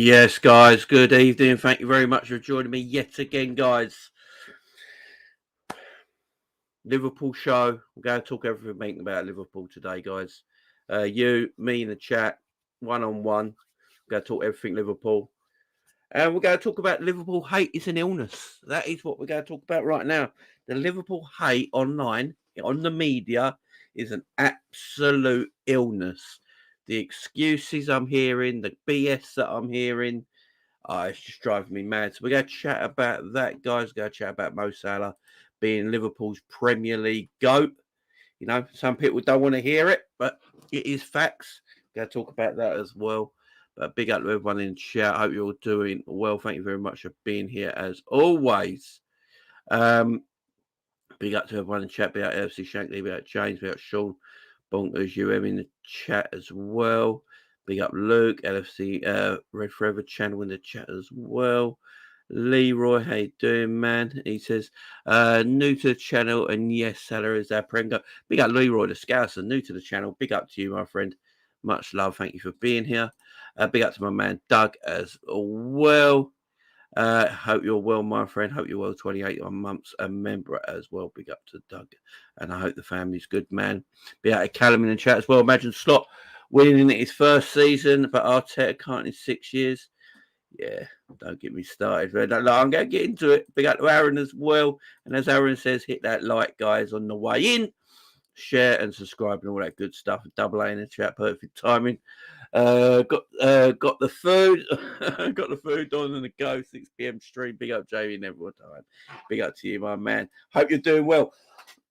Yes, guys, good evening. Thank you very much for joining me yet again, guys. Liverpool show. We're going to talk everything about Liverpool today, guys. You, me in the chat, one-on-one. We're going to talk everything Liverpool. And we're going to talk about Liverpool hate is an illness. That is what we're going to talk about right now. The Liverpool hate online, on the media, is an absolute illness. The excuses I'm hearing, the BS that I'm hearing, it's just driving me mad. So we're going to chat about that, guys. We're going to chat about Mo Salah being Liverpool's Premier League GOAT. You know, some people don't want to hear it, but it is facts. We're going to talk about that as well. But big up to everyone in the chat. Hope you're all doing well. Thank you very much for being here as always. Big up to everyone in the chat. Big up LFC Shankly, big up James, big up Sean, Bonkers, UM in the chat as well. Big up Luke, LFC Red Forever channel in the chat as well. Leroy, how you doing, man? He says, new to the channel, and yes, Salah is our Prengo. Big up Leroy, the Scouser, new to the channel. Big up to you, my friend. Much love. Thank you for being here. Big up to my man Doug as well. Hope you're well, my friend. Hope you're well. 28 months a member as well. Big up to Doug. And I hope the family's good, man. Big up to Callum in the chat as well. Imagine Slot winning his first season, but Arteta can't in 6 years. Yeah, don't get me started. I'm going to get into it. Big up to Aaron as well. And as Aaron says, hit that like, guys, on the way in. Share and subscribe and all that good stuff. Double A in the chat. Perfect timing. Got the food. Got the food on the go. 6 p.m. stream. Big up Jamie and everyone. Big up to you, my man. Hope you're doing well.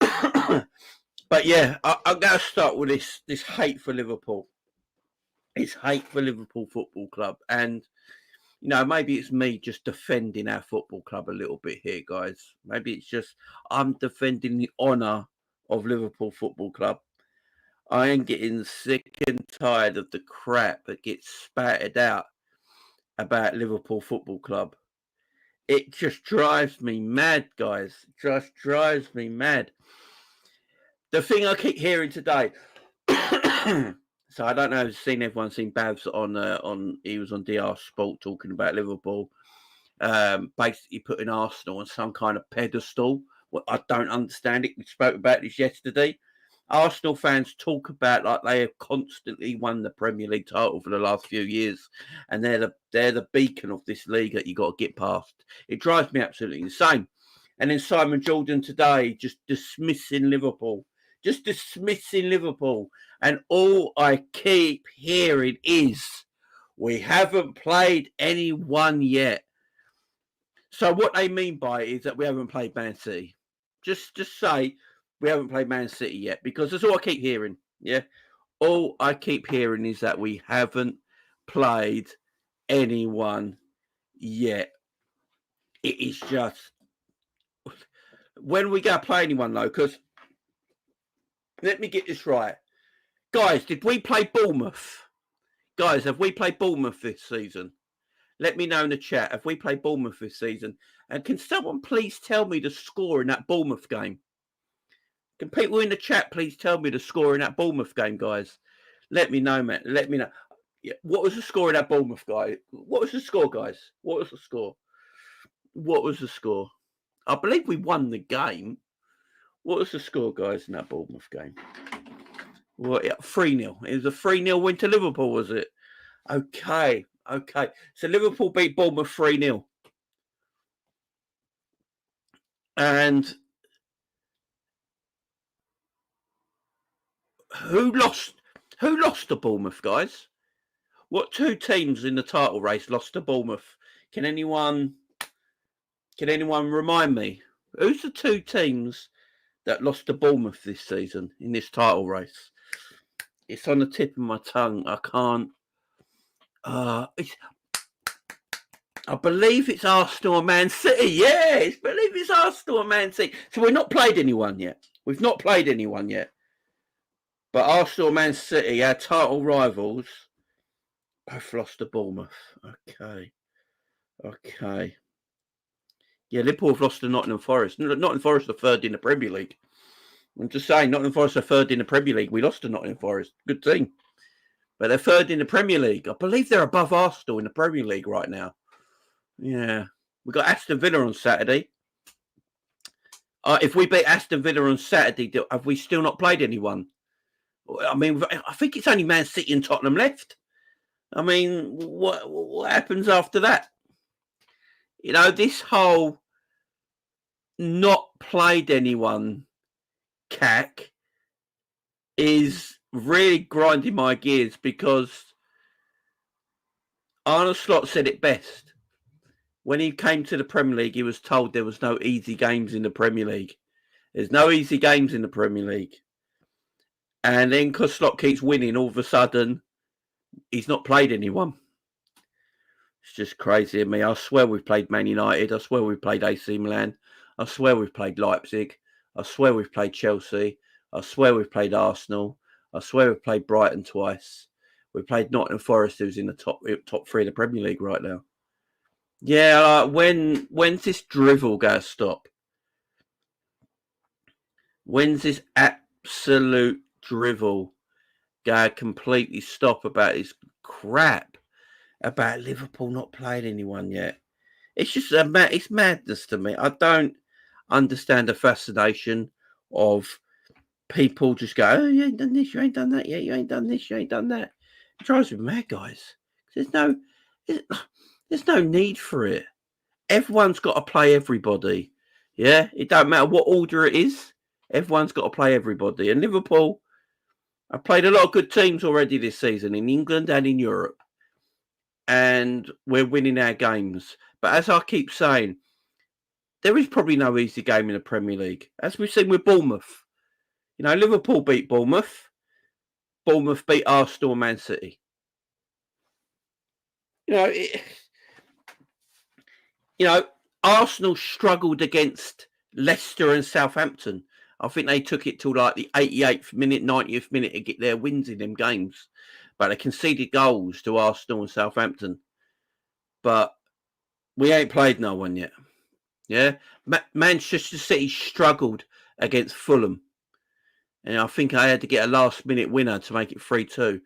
But yeah, I'm going to start with this hate for Liverpool. It's hate for Liverpool Football Club. And, you know, maybe it's me just defending our football club a little bit here, guys. Maybe it's just I'm defending the honour of Liverpool Football Club. I am getting sick and tired of the crap that gets spattered out about Liverpool Football Club. It just drives me mad, guys. It just drives me mad. The thing I keep hearing today, so I don't know if you've everyone seen Babs on he was on DR Sport talking about Liverpool, basically putting Arsenal on some kind of pedestal. Well, I don't understand it. We spoke about this yesterday. Arsenal fans talk about like they have constantly won the Premier League title for the last few years, and they're the beacon of this league that you got to get past. It drives me absolutely insane. And then Simon Jordan today just dismissing Liverpool. And all I keep hearing is, we haven't played anyone yet. So what they mean by it is that we haven't played Man City. Just say we haven't played Man City yet, because that's all I keep hearing. Yeah. All I keep hearing is that we haven't played anyone yet. It is just, when we go play anyone though, because let me get this right. Guys, did we play Bournemouth? Guys, have we played Bournemouth this season? Let me know in the chat. Have we played Bournemouth this season? And can someone please tell me the score in that Bournemouth game? Can people in the chat please tell me the score in that Bournemouth game, guys? Let me know, man. Let me know. Yeah, what was the score in that Bournemouth guy? What was the score, guys? What was the score? What was the score? I believe we won the game. What was the score, guys, in that Bournemouth game? Well, 3-0. It was a 3-0 win to Liverpool, was it? Okay. So Liverpool beat Bournemouth 3-0. And who lost to Bournemouth, guys? What two teams in the title race lost to Bournemouth? Can anyone remind me? Who's the two teams that lost to Bournemouth this season in this title race? It's on the tip of my tongue. I can't. I believe it's Arsenal and Man City. Yes, I believe it's Arsenal and Man City. So we've not played anyone yet. But Arsenal and Man City, our title rivals, both lost to Bournemouth. Okay. Yeah, Liverpool have lost to Nottingham Forest. Nottingham Forest are third in the Premier League. I'm just saying, Nottingham Forest are third in the Premier League. We lost to Nottingham Forest. Good team. but they're third in the Premier League. I believe they're above Arsenal in the Premier League right now. Yeah. We got Aston Villa on Saturday. If we beat Aston Villa on Saturday, have we still not played anyone? I mean, I think it's only Man City and Tottenham left. I mean, what happens after that? You know, this whole not played anyone cack is really grinding my gears, because Arne Slot said it best. When he came to the Premier League, he was told there was no easy games in the Premier League. There's no easy games in the Premier League. And then because Slot keeps winning, all of a sudden, he's not played anyone. It's just crazy to me. I swear we've played Man United. I swear we've played AC Milan. I swear we've played Leipzig. I swear we've played Chelsea. I swear we've played Arsenal. I swear we've played Brighton twice. We played Nottingham Forest, who's in the top three of the Premier League right now. Yeah, when's this drivel going to stop? When's this absolute drivel going to completely stop about this crap about Liverpool not playing anyone yet? It's just it's madness to me. I don't understand the fascination of people just go, oh, you ain't done this, you ain't done that yet, you ain't done this, you ain't done that. It drives me mad, guys. There's no need for it. Everyone's got to play everybody. Yeah, it don't matter what order it is. Everyone's got to play everybody. And Liverpool have played a lot of good teams already this season in England and in Europe. And we're winning our games. But as I keep saying, there is probably no easy game in the Premier League. As we've seen with Bournemouth. You know, Liverpool beat Bournemouth. Bournemouth beat Arsenal and Man City. You know, Arsenal struggled against Leicester and Southampton. I think they took it till like the 88th minute, 90th minute to get their wins in them games. But they conceded goals to Arsenal and Southampton. But we ain't played no one yet. Yeah? Manchester City struggled against Fulham. And I think I had to get a last-minute winner to make it 3-2.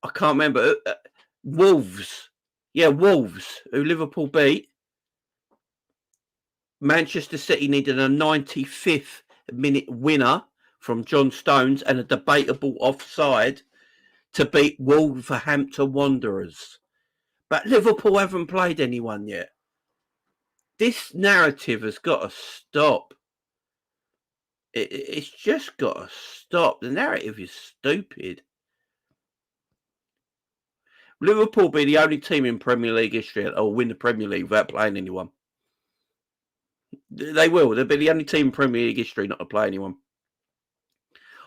I can't remember. Wolves. Yeah, Wolves, who Liverpool beat. Manchester City needed a 95th minute winner from John Stones and a debatable offside to beat Wolverhampton Wanderers. But Liverpool haven't played anyone yet. This narrative has got to stop. It's just got to stop. The narrative is stupid. Liverpool be the only team in Premier League history that will win the Premier League without playing anyone. They will. They'll be the only team in Premier League history not to play anyone.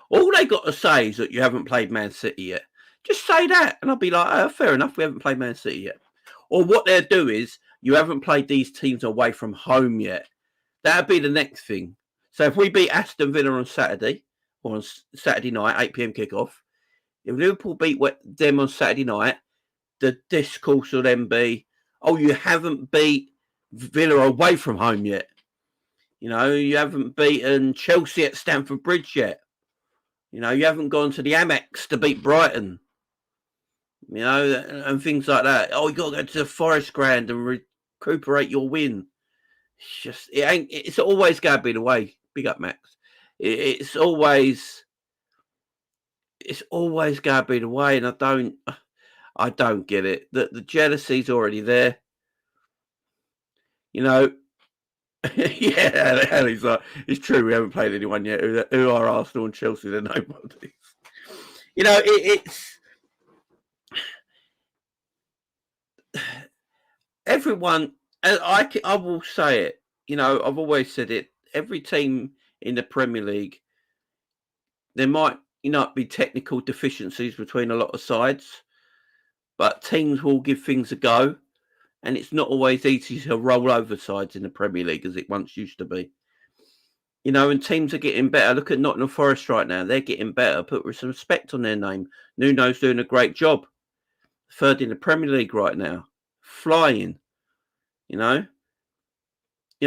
All they got to say is that you haven't played Man City yet. Just say that, and I'll be like, oh, fair enough, we haven't played Man City yet. Or what they'll do is, you haven't played these teams away from home yet. That'll be the next thing. So if we beat Aston Villa on Saturday, or on Saturday night, 8 p.m. kickoff, if Liverpool beat them on Saturday night, the discourse will then be, oh, you haven't beat Villa away from home yet. You know, you haven't beaten Chelsea at Stamford Bridge yet. You know, you haven't gone to the Amex to beat Brighton. You know, and things like that. Oh, you got to go to the Forest Ground and recuperate your win. It's just, it's always going to be the way. Big up, Max. It's always going to be the way, and I don't get it. The jealousy's already there. You know, yeah, and he's like, it's true, we haven't played anyone yet. Who are Arsenal and Chelsea? They're nobody. You know, it's everyone. I will say it. You know, I've always said it. Every team in the Premier League, there might not be technical deficiencies between a lot of sides, but teams will give things a go. And it's not always easy to roll over sides in the Premier League as it once used to be. You know, and teams are getting better. Look at Nottingham Forest right now. They're getting better. Put some respect on their name. Nuno's doing a great job. Third in the Premier League right now. Flying. You know,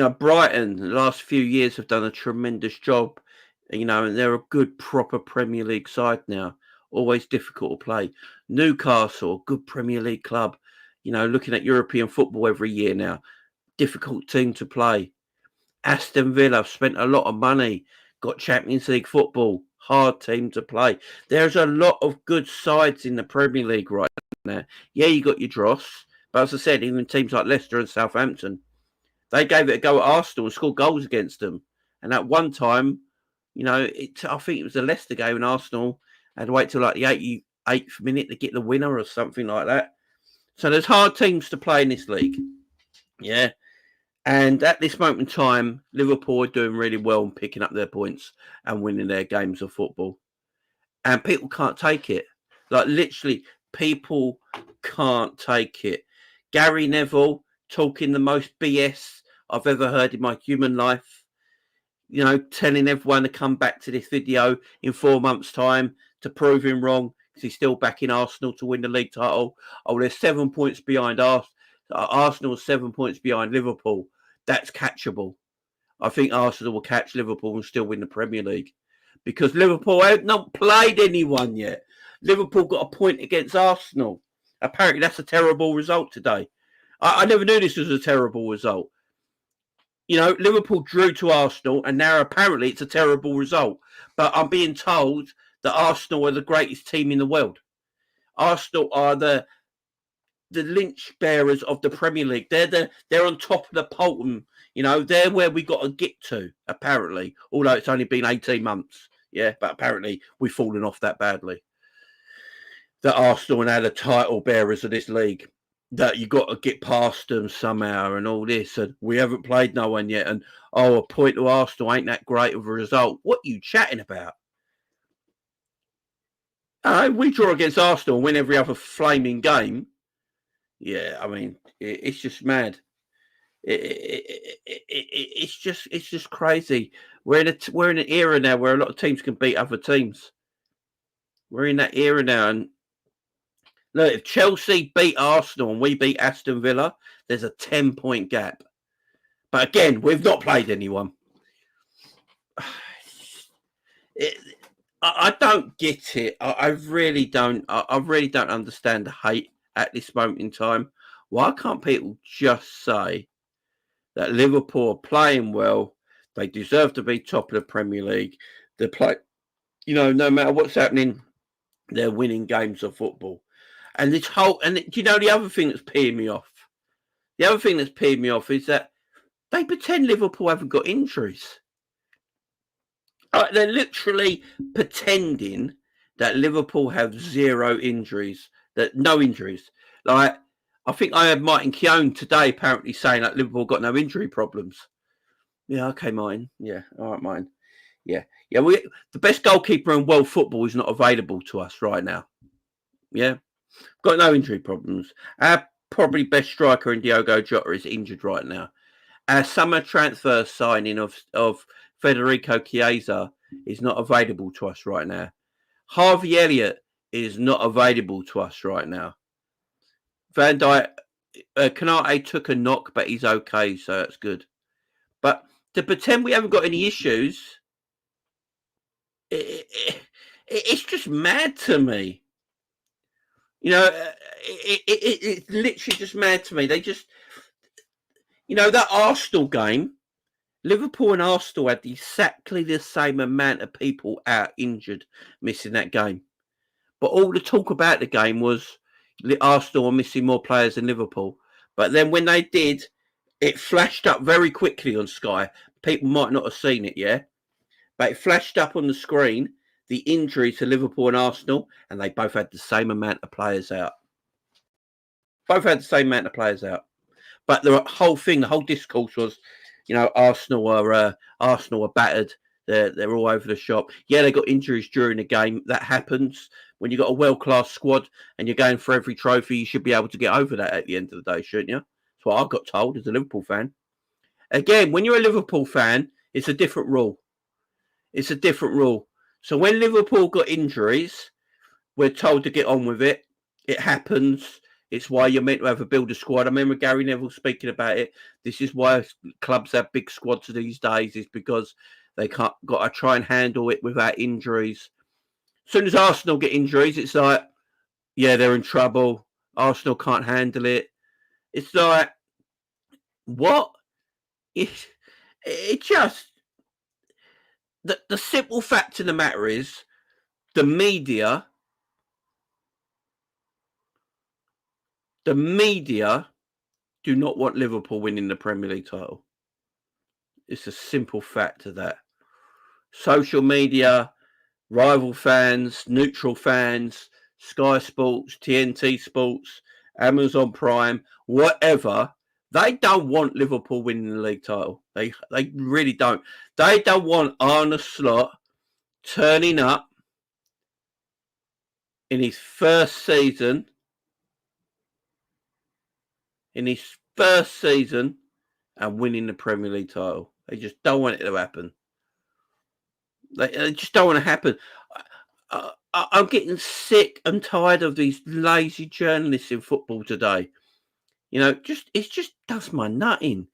Brighton, the last few years have done a tremendous job. You know, and they're a good, proper Premier League side now. Always difficult to play. Newcastle, good Premier League club. You know, looking at European football every year now. Difficult team to play. Aston Villa spent a lot of money, got Champions League football, hard team to play. There's a lot of good sides in the Premier League right now. Yeah, you got your dross, but as I said, even teams like Leicester and Southampton, they gave it a go at Arsenal and scored goals against them. And at one time, you know, I think it was the Leicester game and Arsenal had to wait till like the 88th minute to get the winner or something like that. So there's hard teams to play in this league. Yeah. And at this moment in time, Liverpool are doing really well and picking up their points and winning their games of football. And people can't take it. Like, literally, people can't take it. Gary Neville talking the most BS I've ever heard in my human life. You know, telling everyone to come back to this video in 4 months' time to prove him wrong because he's still backing Arsenal to win the league title. Oh, they're 7 points behind Arsenal. Arsenal's 7 points behind Liverpool. That's catchable. I think Arsenal will catch Liverpool and still win the Premier League because Liverpool have not played anyone yet. Liverpool got a point against Arsenal. Apparently, that's a terrible result today. I never knew this was a terrible result. You know, Liverpool drew to Arsenal, and now apparently it's a terrible result. But I'm being told that Arsenal are the greatest team in the world. Arsenal are the lynch bearers of the Premier League. They're on top of the Polton. You know, they're where we got to get to, apparently. Although it's only been 18 months. Yeah, but apparently we've fallen off that badly. That Arsenal are now the title bearers of this league. That you got to get past them somehow and all this. And we haven't played no one yet. And, oh, a point to Arsenal ain't that great of a result. What are you chatting about? We draw against Arsenal and win every other flaming game. Yeah, I mean, it's just mad. It's just crazy. We're in an era now where a lot of teams can beat other teams. We're in that era now, and look, if Chelsea beat Arsenal and we beat Aston Villa, there's a 10-point gap. But again, we've not played anyone. I don't get it. I really don't. I really don't understand the hate at this moment in time. Why can't people just say that Liverpool are playing well? They deserve to be top of the Premier League. They play, you know, no matter what's happening, they're winning games of football. And this whole, and you know, the other thing that's peeing me off. The other thing that's peeing me off is that they pretend Liverpool haven't got injuries. They're literally pretending that Liverpool have zero injuries. That no injuries. Like, I think I had Martin Keown today apparently saying that Liverpool got no injury problems. Yeah, okay, Martin. Yeah, all right, Martin. Yeah. The best goalkeeper in world football is not available to us right now. Yeah, got no injury problems. Our probably best striker in Diogo Jota is injured right now. Our summer transfer signing of Federico Chiesa is not available to us right now. Harvey Elliott is not available to us right now. Van Dijk, Kanate took a knock, but he's okay, so that's good. But to pretend we haven't got any issues, it's just mad to me. You know, it's literally just mad to me. They just, you know, that Arsenal game, Liverpool and Arsenal had exactly the same amount of people out injured, missing that game. But all the talk about the game was Arsenal were missing more players than Liverpool. But then when they did, it flashed up very quickly on Sky. People might not have seen it, yeah? But it flashed up on the screen, the injury to Liverpool and Arsenal, and they both had the same amount of players out. Both had the same amount of players out. But the whole thing, the whole discourse was, you know, Arsenal are battered. They're all over the shop. Yeah, they got injuries during the game. That happens. When you've got a world-class squad and you're going for every trophy, you should be able to get over that at the end of the day, shouldn't you? That's what I got told as a Liverpool fan. Again, when you're a Liverpool fan, it's a different rule. It's a different rule. So when Liverpool got injuries, we're told to get on with it. It happens. It's why you're meant to have a builder squad. I remember Gary Neville speaking about it. This is why clubs have big squads these days, is because they got to try and handle it without injuries. As soon as Arsenal get injuries, it's like, yeah, they're in trouble. Arsenal can't handle it. It's like, what? It just, the simple fact of the matter is, the media do not want Liverpool winning the Premier League title. It's a simple fact of that. Social media, rival fans, neutral fans, Sky Sports, TNT Sports, Amazon Prime, whatever, they don't want Liverpool winning the league title. They really don't. They don't want Arne Slot turning up in his first season and winning the Premier League title. They just don't want it to happen. They just don't want to happen. I'm getting sick and tired of these lazy journalists in football today. You know, it just does my nut in.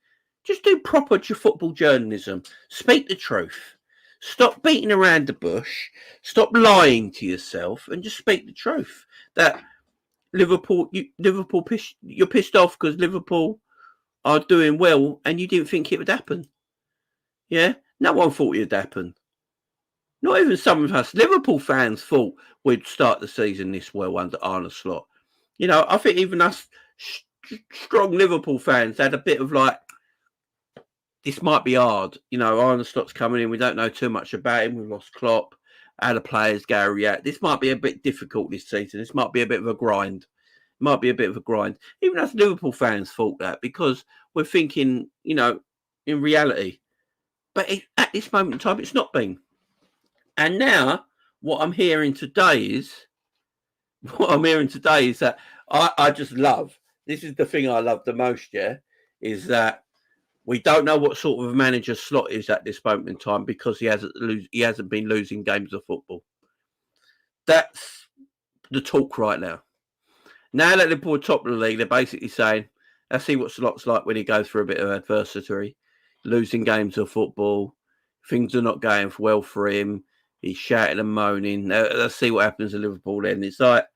Just do proper football journalism. Speak the truth. Stop beating around the bush. Stop lying to yourself, and just speak the truth. That Liverpool, you're pissed off because Liverpool are doing well, and you didn't think it would happen. Yeah, no one thought it would happen. Not even some of us Liverpool fans thought we'd start the season this well under Arne Slot. You know, I think even us strong Liverpool fans had a bit of like, this might be hard. You know, Arne Slot's coming in. We don't know too much about him. We've lost Klopp. How the players go react. This might be a bit difficult this season. This might be a bit of a grind. Even us Liverpool fans thought that, because we're thinking, you know, in reality. But at this moment in time, it's not been. And now, what I'm hearing today is that I just love, this is the thing I love the most, yeah, is that we don't know what sort of a manager Slot is at this moment in time, because he hasn't been losing games of football. That's the talk right now. Now that Liverpool are top of the league, they're basically saying, let's see what Slot's like when he goes through a bit of adversity, losing games of football, things are not going well for him. He's shouting and moaning. Let's see what happens at Liverpool then. It's like,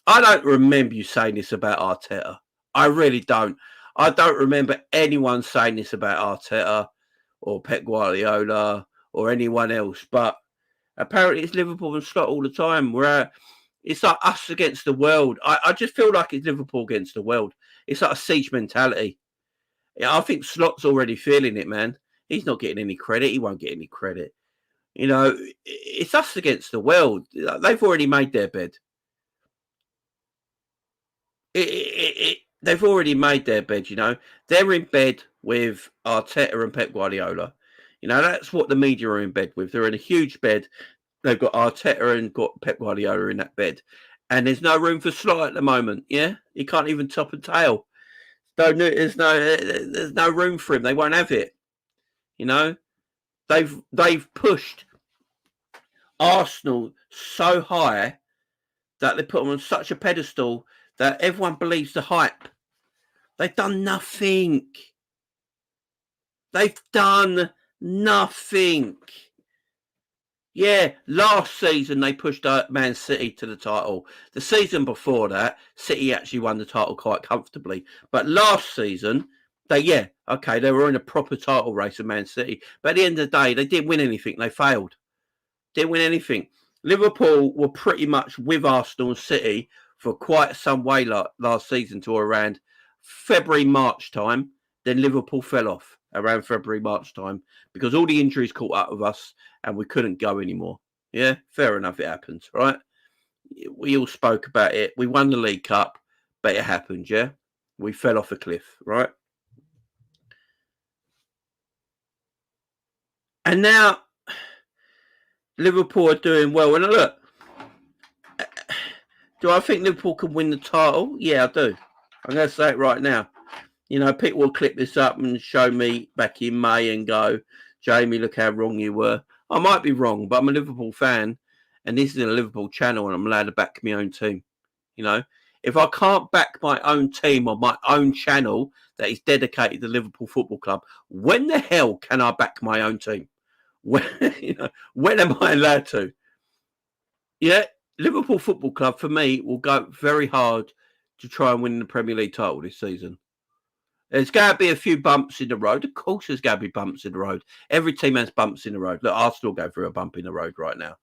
I don't remember you saying this about Arteta. I really don't. I don't remember anyone saying this about Arteta or Pep Guardiola or anyone else. But apparently it's Liverpool and Slot all the time. It's like us against the world. I just feel like it's Liverpool against the world. It's like a siege mentality. Yeah, I think Slot's already feeling it, man. He's not getting any credit. He won't get any credit. You know, it's us against the world. They've already made their bed. They've already made their bed, you know. They're in bed with Arteta and Pep Guardiola. You know, that's what the media are in bed with. They're in a huge bed. They've got Arteta and got Pep Guardiola in that bed. And there's no room for Slot at the moment, yeah? He can't even top a tail. There's no room for him. They won't have it. You know? They've pushed Arsenal so high that they put them on such a pedestal that everyone believes the hype. They've done nothing. Yeah, last season they pushed Man City to the title. The season before that, City actually won the title quite comfortably. But last season, they were in a proper title race with Man City. But at the end of the day, they didn't win anything. They failed. Didn't win anything. Liverpool were pretty much with Arsenal and City for quite some way last season to around February, March time. Then Liverpool fell off around February, March time because all the injuries caught up with us and we couldn't go anymore. Yeah, fair enough. It happens, right? We all spoke about it. We won the League Cup, but it happened, yeah? We fell off a cliff, right? And now Liverpool are doing well. And look, do I think Liverpool can win the title? Yeah, I do. I'm going to say it right now. You know, people will clip this up and show me back in May and go, Jamie, look how wrong you were. I might be wrong, but I'm a Liverpool fan and this is a Liverpool channel and I'm allowed to back my own team. You know, if I can't back my own team on my own channel that is dedicated to Liverpool Football Club, when the hell can I back my own team? When am I allowed to? Yeah, Liverpool Football Club, for me, will go very hard to try and win the Premier League title this season. There's going to be a few bumps in the road. Of course, there's going to be bumps in the road. Every team has bumps in the road. Look, Arsenal go through a bump in the road right now.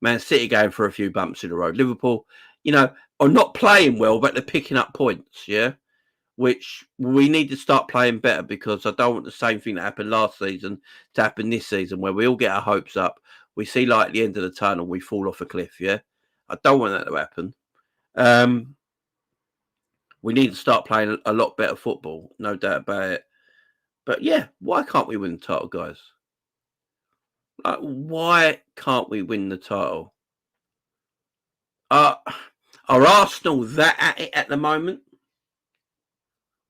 Man City going for a few bumps in the road. Liverpool, are not playing well, but they're picking up points, yeah? Which we need to start playing better, because I don't want the same thing that happened last season to happen this season, where we all get our hopes up. We see light at the end of the tunnel, we fall off a cliff, yeah? I don't want that to happen. We need to start playing a lot better football, no doubt about it. But yeah, why can't we win the title, guys? Like, why can't we win the title? Are Arsenal that at it at the moment?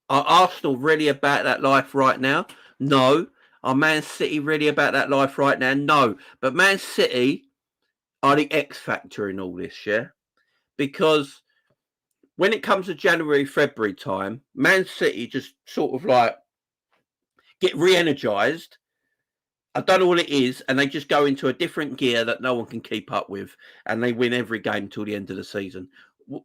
Are Arsenal really about that life right now? No. Are Man City really about that life right now? No. But Man City are the X factor in all this, yeah? Because when it comes to January, February time, Man City just sort of like get re-energized. I don't know what it is, and they just go into a different gear that no one can keep up with, and they win every game till the end of the season.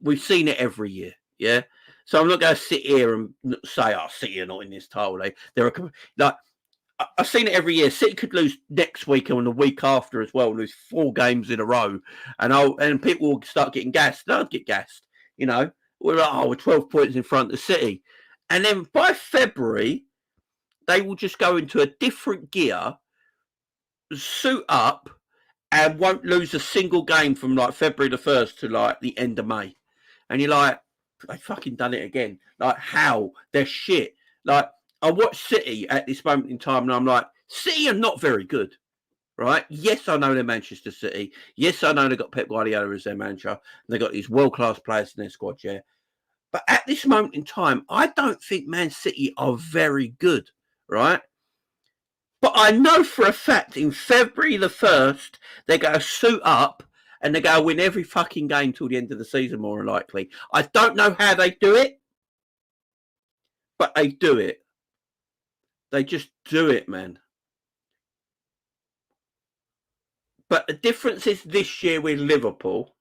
We've seen it every year, yeah? So I'm not going to sit here and say, City are not in this title. I've seen it every year. City could lose next week and the week after as well, lose 4 games in a row, and people will start getting gassed. They'll get gassed, We're like, we're 12 points in front of City. And then by February, they will just go into a different gear, suit up, and won't lose a single game from like February the 1st to like the end of May. And you're like, they fucking done it again. Like, how? They're shit. Like, I watch City at this moment in time, and I'm like, City are not very good, right? Yes, I know they're Manchester City. Yes, I know they've got Pep Guardiola as their manager, and they've got these world-class players in their squad, yeah. But at this moment in time, I don't think Man City are very good, right? But I know for a fact in February the 1st, they're going to suit up and they're going to win every fucking game till the end of the season, more than likely. I don't know how they do it, but they do it. They just do it, man. But the difference is this year with Liverpool.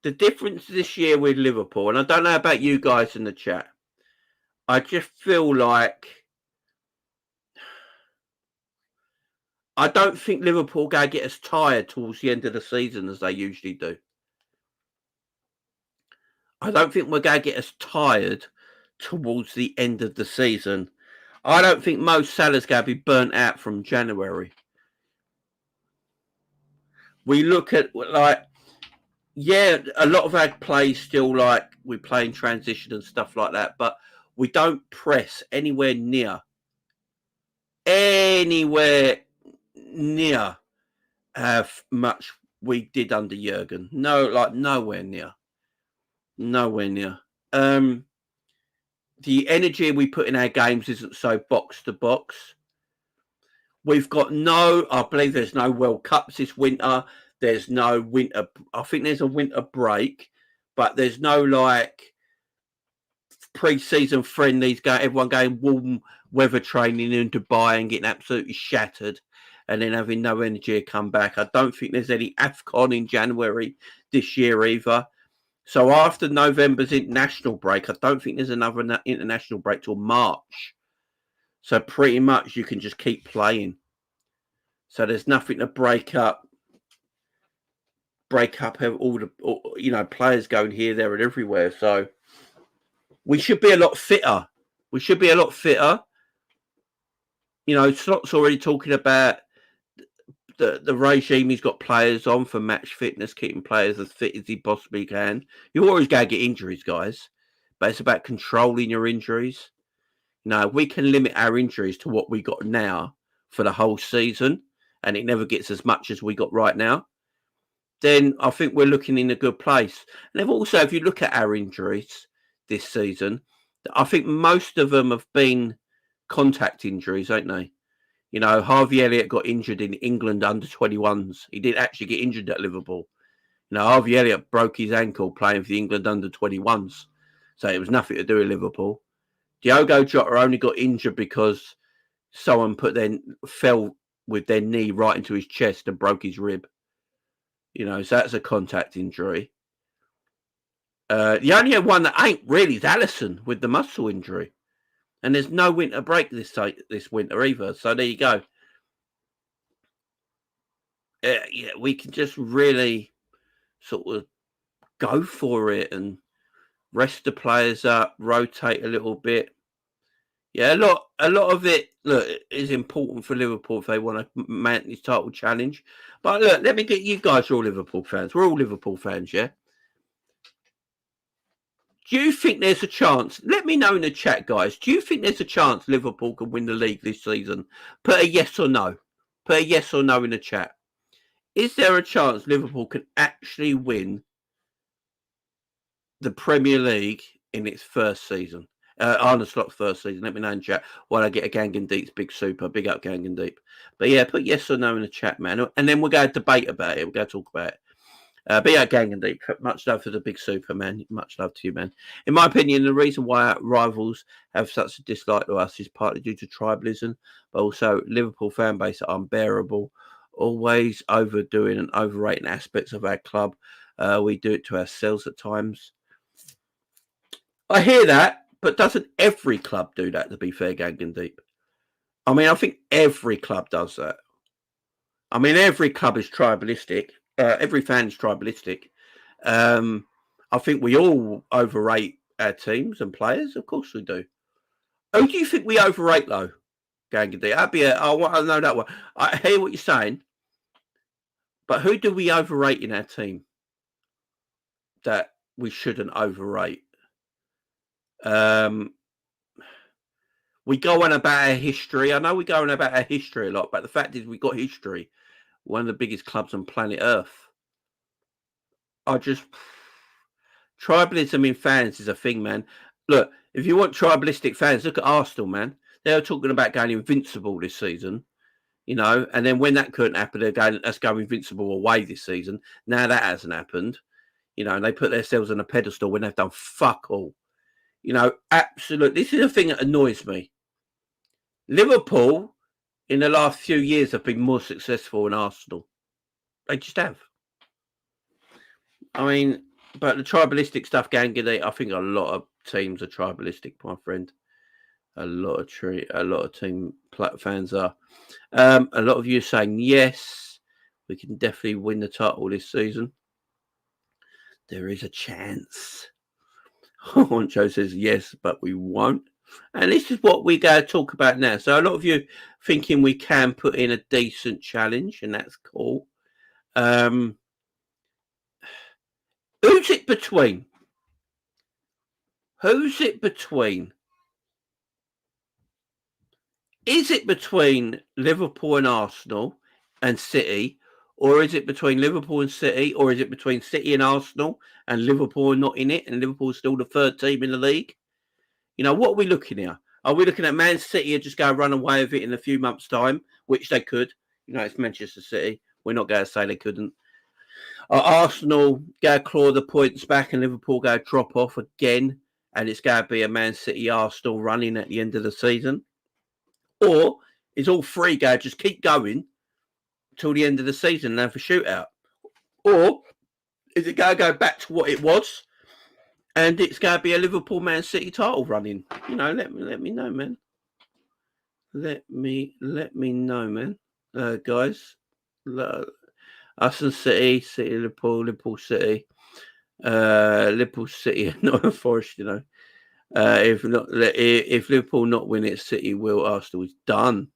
The difference this year with Liverpool, and I don't know about you guys in the chat, I just feel like I don't think Liverpool going to get as tired towards the end of the season as they usually do. I don't think we're going to get as tired towards the end of the season. I don't think Mo Salah's going to be burnt out from January. We look at, like, yeah, a lot of our plays still, like, we play in transition and stuff like that, but we don't press anywhere near how much we did under Jurgen. No, like, nowhere near. The energy we put in our games isn't so box to box. We've got I believe there's no World Cups this winter. There's no winter. I think there's a winter break, but there's no like pre-season friendlies. Everyone going warm weather training in Dubai and getting absolutely shattered, and then having no energy to come back. I don't think there's any AFCON in January this year either. So after November's international break, I don't think there's another international break till March. So pretty much you can just keep playing. So there's nothing to break up all the players going here, there, and everywhere. So we should be a lot fitter. Slot's already talking about the regime he's got players on for match fitness, keeping players as fit as he possibly can. You're always going to get injuries, guys, but it's about controlling your injuries. We can limit our injuries to what we got now for the whole season, and it never gets as much as we got right now, then I think we're looking in a good place. And also, if you look at our injuries this season, I think most of them have been contact injuries, ain't they? Harvey Elliott got injured in England under 21s. He didn't actually get injured at Liverpool. Harvey Elliott broke his ankle playing for the England under 21s. So it was nothing to do with Liverpool. Diogo Jota only got injured because someone fell with their knee right into his chest and broke his rib. You know, so that's a contact injury. The only one that ain't really is Alisson with the muscle injury. And there's no winter break this winter either. So there you go. Yeah, we can just really sort of go for it and rest the players up, rotate a little bit. Yeah, a lot of it, look, is important for Liverpool if they want to mount this title challenge. But look, let me get you guys are all Liverpool fans. We're all Liverpool fans, yeah? Do you think there's a chance? Let me know in the chat, guys. Do you think there's a chance Liverpool can win the league this season? Put a yes or no. Put a yes or no in the chat. Is there a chance Liverpool can actually win the Premier League in its first season? Arne Slot's first season. Let me know in chat while I get a Gangan Deep's big super. Big up Gangan Deep. But yeah, put yes or no in the chat, man. And then we'll go debate about it. We'll go talk about it. But yeah, Gangan Deep. Much love for the big super, man. Much love to you, man. In my opinion, the reason why our rivals have such a dislike to us is partly due to tribalism, but also Liverpool fan base are unbearable, always overdoing and overrating aspects of our club. We do it to ourselves at times. I hear that, but doesn't every club do that, to be fair, Gangan Deep? I mean, I think every club does that. I mean, every club is tribalistic. Every fan is tribalistic. I think we all overrate our teams and players. Of course we do. Who do you think we overrate, though, Gangan Deep? I want to know that one. I hear what you're saying, but who do we overrate in our team that we shouldn't overrate? We go on about our history. I know we go on about our history a lot, but the fact is we've got history. One of the biggest clubs on planet Earth. Tribalism in fans is a thing, man. Look, if you want tribalistic fans, look at Arsenal, man. They were talking about going invincible this season, you know, and then when that couldn't happen, they're going, let's go invincible away this season. Now that hasn't happened, you know, and they put themselves on a pedestal when they've done fuck all. You know, absolutely. This is the thing that annoys me. Liverpool, in the last few years, have been more successful than Arsenal. They just have. I mean, but the tribalistic stuff, Gangan, I think a lot of teams are tribalistic, my friend. A lot of team fans are. A lot of you are saying yes, we can definitely win the title this season. There is a chance. Honcho says yes, but we won't. And this is what we're going to talk about now. So a lot of you thinking we can put in a decent challenge, and that's cool. Who's it between? Who's it between? Is it between Liverpool and Arsenal and City? Or is it between Liverpool and City? Or is it between City and Arsenal and Liverpool not in it? And Liverpool's still the third team in the league? You know, what are we looking here? Are we looking at Man City just go run away with it in a few months' time? Which they could. You know, it's Manchester City. We're not going to say they couldn't. Arsenal go claw the points back and Liverpool go drop off again. And it's going to be a Man City Arsenal running at the end of the season. Or is all three go just keep going till the end of the season and have a shootout? Or is it going to go back to what it was and it's going to be a Liverpool Man City title running? You know, let me know, man. Let me know, man. Guys, us and City, Liverpool City, Liverpool City, not Forest, you know. If Liverpool not win it, City will. Arsenal is done.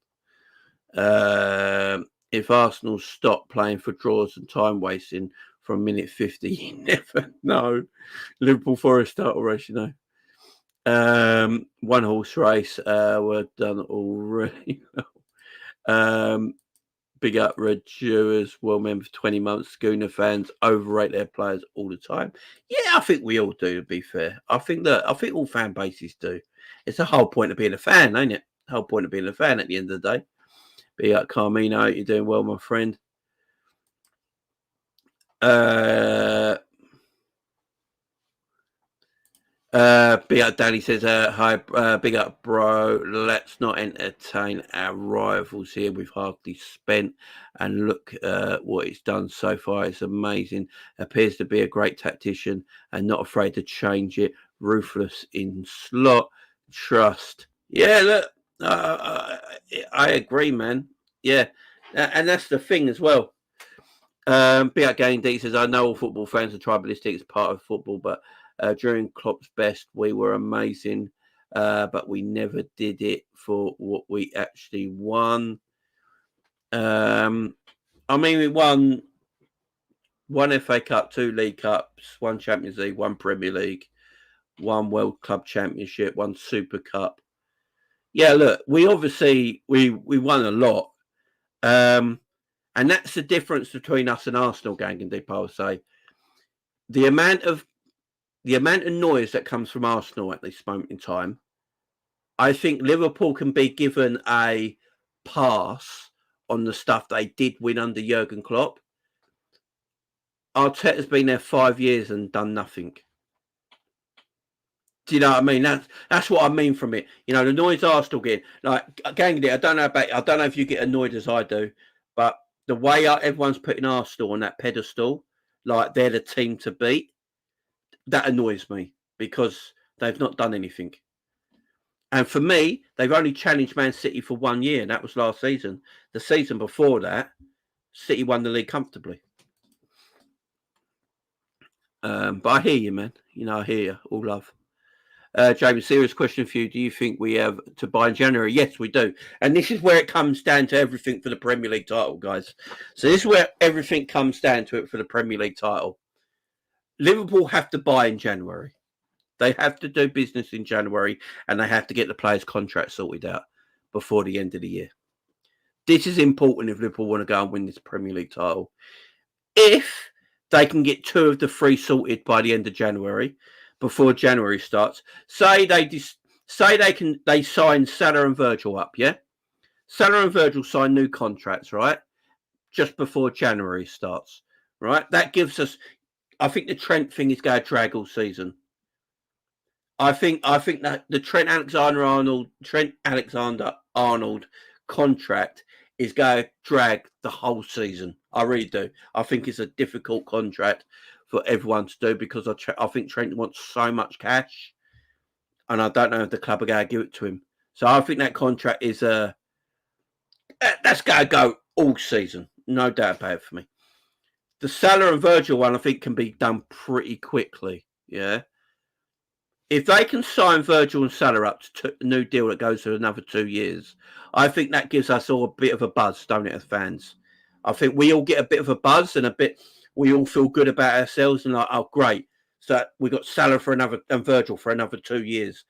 If Arsenal stop playing for draws and time wasting from minute 50, you never know. Liverpool Forest title race, you know. One horse race, we're done already. Big up Red Jewers, well member for 20 months. Schooner fans overrate their players all the time. Yeah, I think we all do, to be fair. I think all fan bases do. It's the whole point of being a fan, ain't it? The whole point of being a fan at the end of the day. Be like Carmino, you're doing well, my friend. Big up Danny says, hi, big up bro. Let's not entertain our rivals here. We've hardly spent, and look what it's done so far. It's amazing. Appears to be a great tactician and not afraid to change it. Ruthless in slot. Trust. Yeah, look, I agree, man. Yeah, and that's the thing as well. Big up Game D says, I know all football fans are tribalistic. It's part of football, but during Klopp's best, we were amazing, but we never did it for what we actually won. I mean, we won one FA Cup, 2 League Cups, 1 Champions League, 1 Premier League, 1 World Club Championship, 1 Super Cup. Yeah, look, we obviously we won a lot, and that's the difference between us and Arsenal, Gang and Deep. I would say the amount of noise that comes from Arsenal at this moment in time, I think Liverpool can be given a pass on the stuff they did win under Jurgen Klopp. Arteta's been there 5 years and done nothing. Do you know what I mean? That's what I mean from it. You know, the noise Arsenal get. Like, Gang, I don't know if you get annoyed as I do, but the way everyone's putting Arsenal on that pedestal, like they're the team to beat, that annoys me because they've not done anything. And for me, they've only challenged Man City for 1 year, and that was last season. The season before that, City won the league comfortably. But I hear you, man. You know, I hear you. All love. Jamie, serious question for you. Do you think we have to buy in January? Yes, we do. And this is where it comes down to everything for the Premier League title, guys. So this is where everything comes down to it for the Premier League title. Liverpool have to buy in January. They have to do business in January, and they have to get the players' contract sorted out before the end of the year. This is important if Liverpool want to go and win this Premier League title. If they can get 2 of the 3 sorted by the end of January, before January starts, say they sign Salah and Virgil up, yeah? Salah and Virgil sign new contracts, right? Just before January starts, right? That gives us, I think the Trent thing is going to drag all season. I think that the Trent Alexander-Arnold contract is going to drag the whole season. I really do. I think it's a difficult contract for everyone to do because I think Trent wants so much cash, and I don't know if the club are going to give it to him. So I think that contract is that's going to go all season, no doubt about it for me. The Salah and Virgil one, I think, can be done pretty quickly. Yeah. If they can sign Virgil and Salah up to a new deal that goes for another 2 years, I think that gives us all a bit of a buzz, don't it, as fans? I think we all get a bit of a buzz and we all feel good about ourselves and like, oh, great. So we got Salah and Virgil for another 2 years.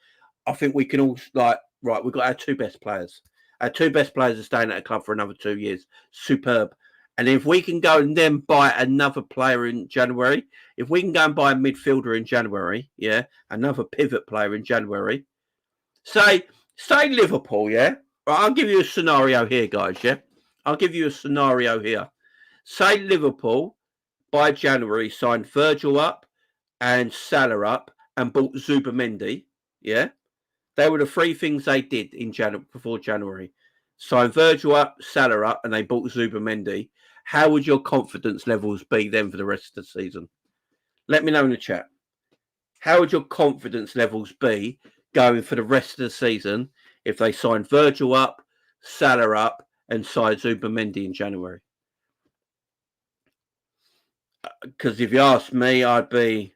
I think we can all right, we've got our 2 best players. Our 2 best players are staying at the club for another 2 years. Superb. And if we can go and then buy another player in January, if we can go and buy a midfielder in January, yeah, another pivot player in January, say Liverpool, yeah? Right, I'll give you a scenario here, guys, yeah? I'll give you a scenario here. Say Liverpool, by January, signed Virgil up and Salah up and bought Zubamendi, yeah? They were the 3 things they did in before January. Signed Virgil up, Salah up, and they bought Zubamendi. How would your confidence levels be then for the rest of the season? Let me know in the chat. How would your confidence levels be going for the rest of the season if they signed Virgil up, Salah up, and signed Zubamendi in January? Because if you ask me, I'd want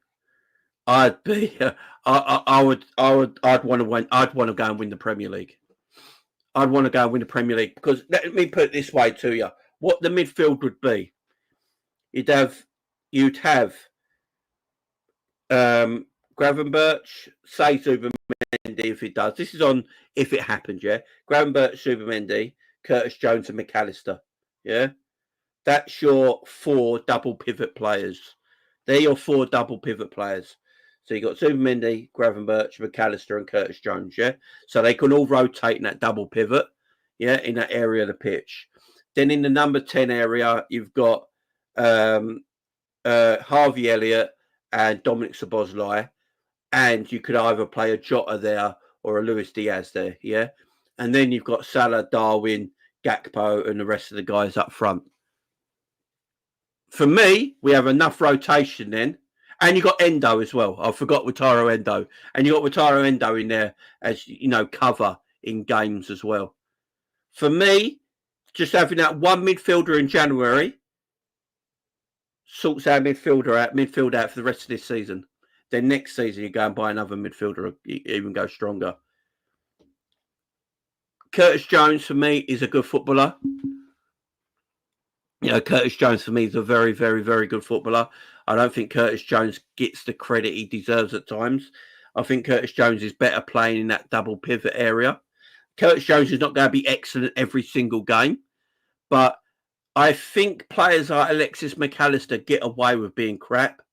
to go and win the Premier League. I'd want to go and win the Premier League because let me put it this way to you. What the midfield would be, you'd have Gravenberch, say Zubamendi if it does. This is on if it happens, yeah. Gravenberch, Zubamendi, Curtis Jones, and McAllister, yeah. That's your 4 double pivot players. They're your 4 double pivot players. So you got Zubamendi, Gravenberch, McAllister, and Curtis Jones, yeah. So they can all rotate in that double pivot, yeah, in that area of the pitch. Then in the number 10 area, you've got Harvey Elliott and Dominic Szoboszlai. and you could either play a Jota there or a Luis Diaz there, yeah? And then you've got Salah, Darwin, Gakpo, and the rest of the guys up front. For me, we have enough rotation then. And you got Endo as well. I forgot Wataru Endo. And you got Wataru Endo in there as, cover in games as well. For me, just having that one midfielder in January sorts our midfielder out for the rest of this season. Then next season, you go and buy another midfielder, even go stronger. Curtis Jones, for me, is a good footballer. Curtis Jones, for me, is a very, very, very good footballer. I don't think Curtis Jones gets the credit he deserves at times. I think Curtis Jones is better playing in that double pivot area. Curtis Jones is not going to be excellent every single game, but I think players like Alexis McAllister get away with being crap.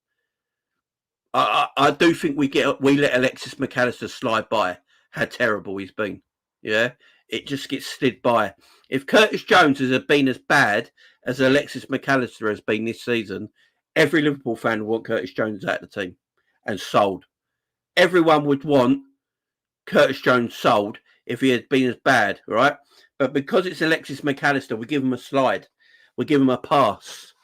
I do think we let Alexis McAllister slide by how terrible he's been. Yeah, it just gets slid by. If Curtis Jones has been as bad as Alexis McAllister has been this season, every Liverpool fan would want Curtis Jones out of the team and sold. Everyone would want Curtis Jones sold if he had been as bad, right? But because it's Alexis McAllister, we give him a slide. We give him a pass.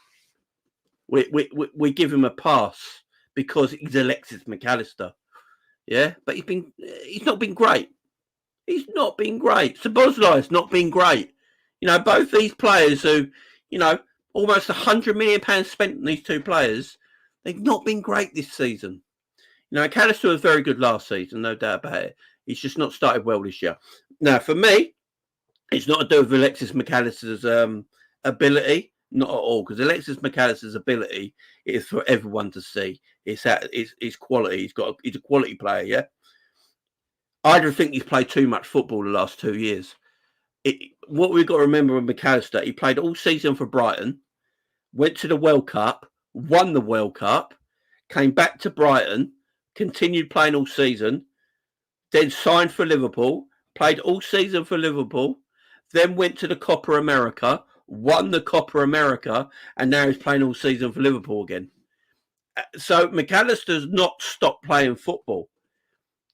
We give him a pass because he's Alexis McAllister. Yeah, but he's not been great. He's not been great. Szoboszlai's not been great. Both these players who, almost £100 million spent on these two players, they've not been great this season. McAllister was very good last season, no doubt about it. He's just not started well this year. Now, for me, it's not to do with Alexis McAllister's ability, not at all, because Alexis McAllister's ability is for everyone to see. It's quality. He's a quality player, yeah? I don't think he's played too much football the last 2 years. What we've got to remember with McAllister, he played all season for Brighton, went to the World Cup, won the World Cup, came back to Brighton, continued playing all season, then signed for Liverpool, played all season for Liverpool, then went to the Copa America, won the Copa America, and now he's playing all season for Liverpool again. So McAllister's not stopped playing football.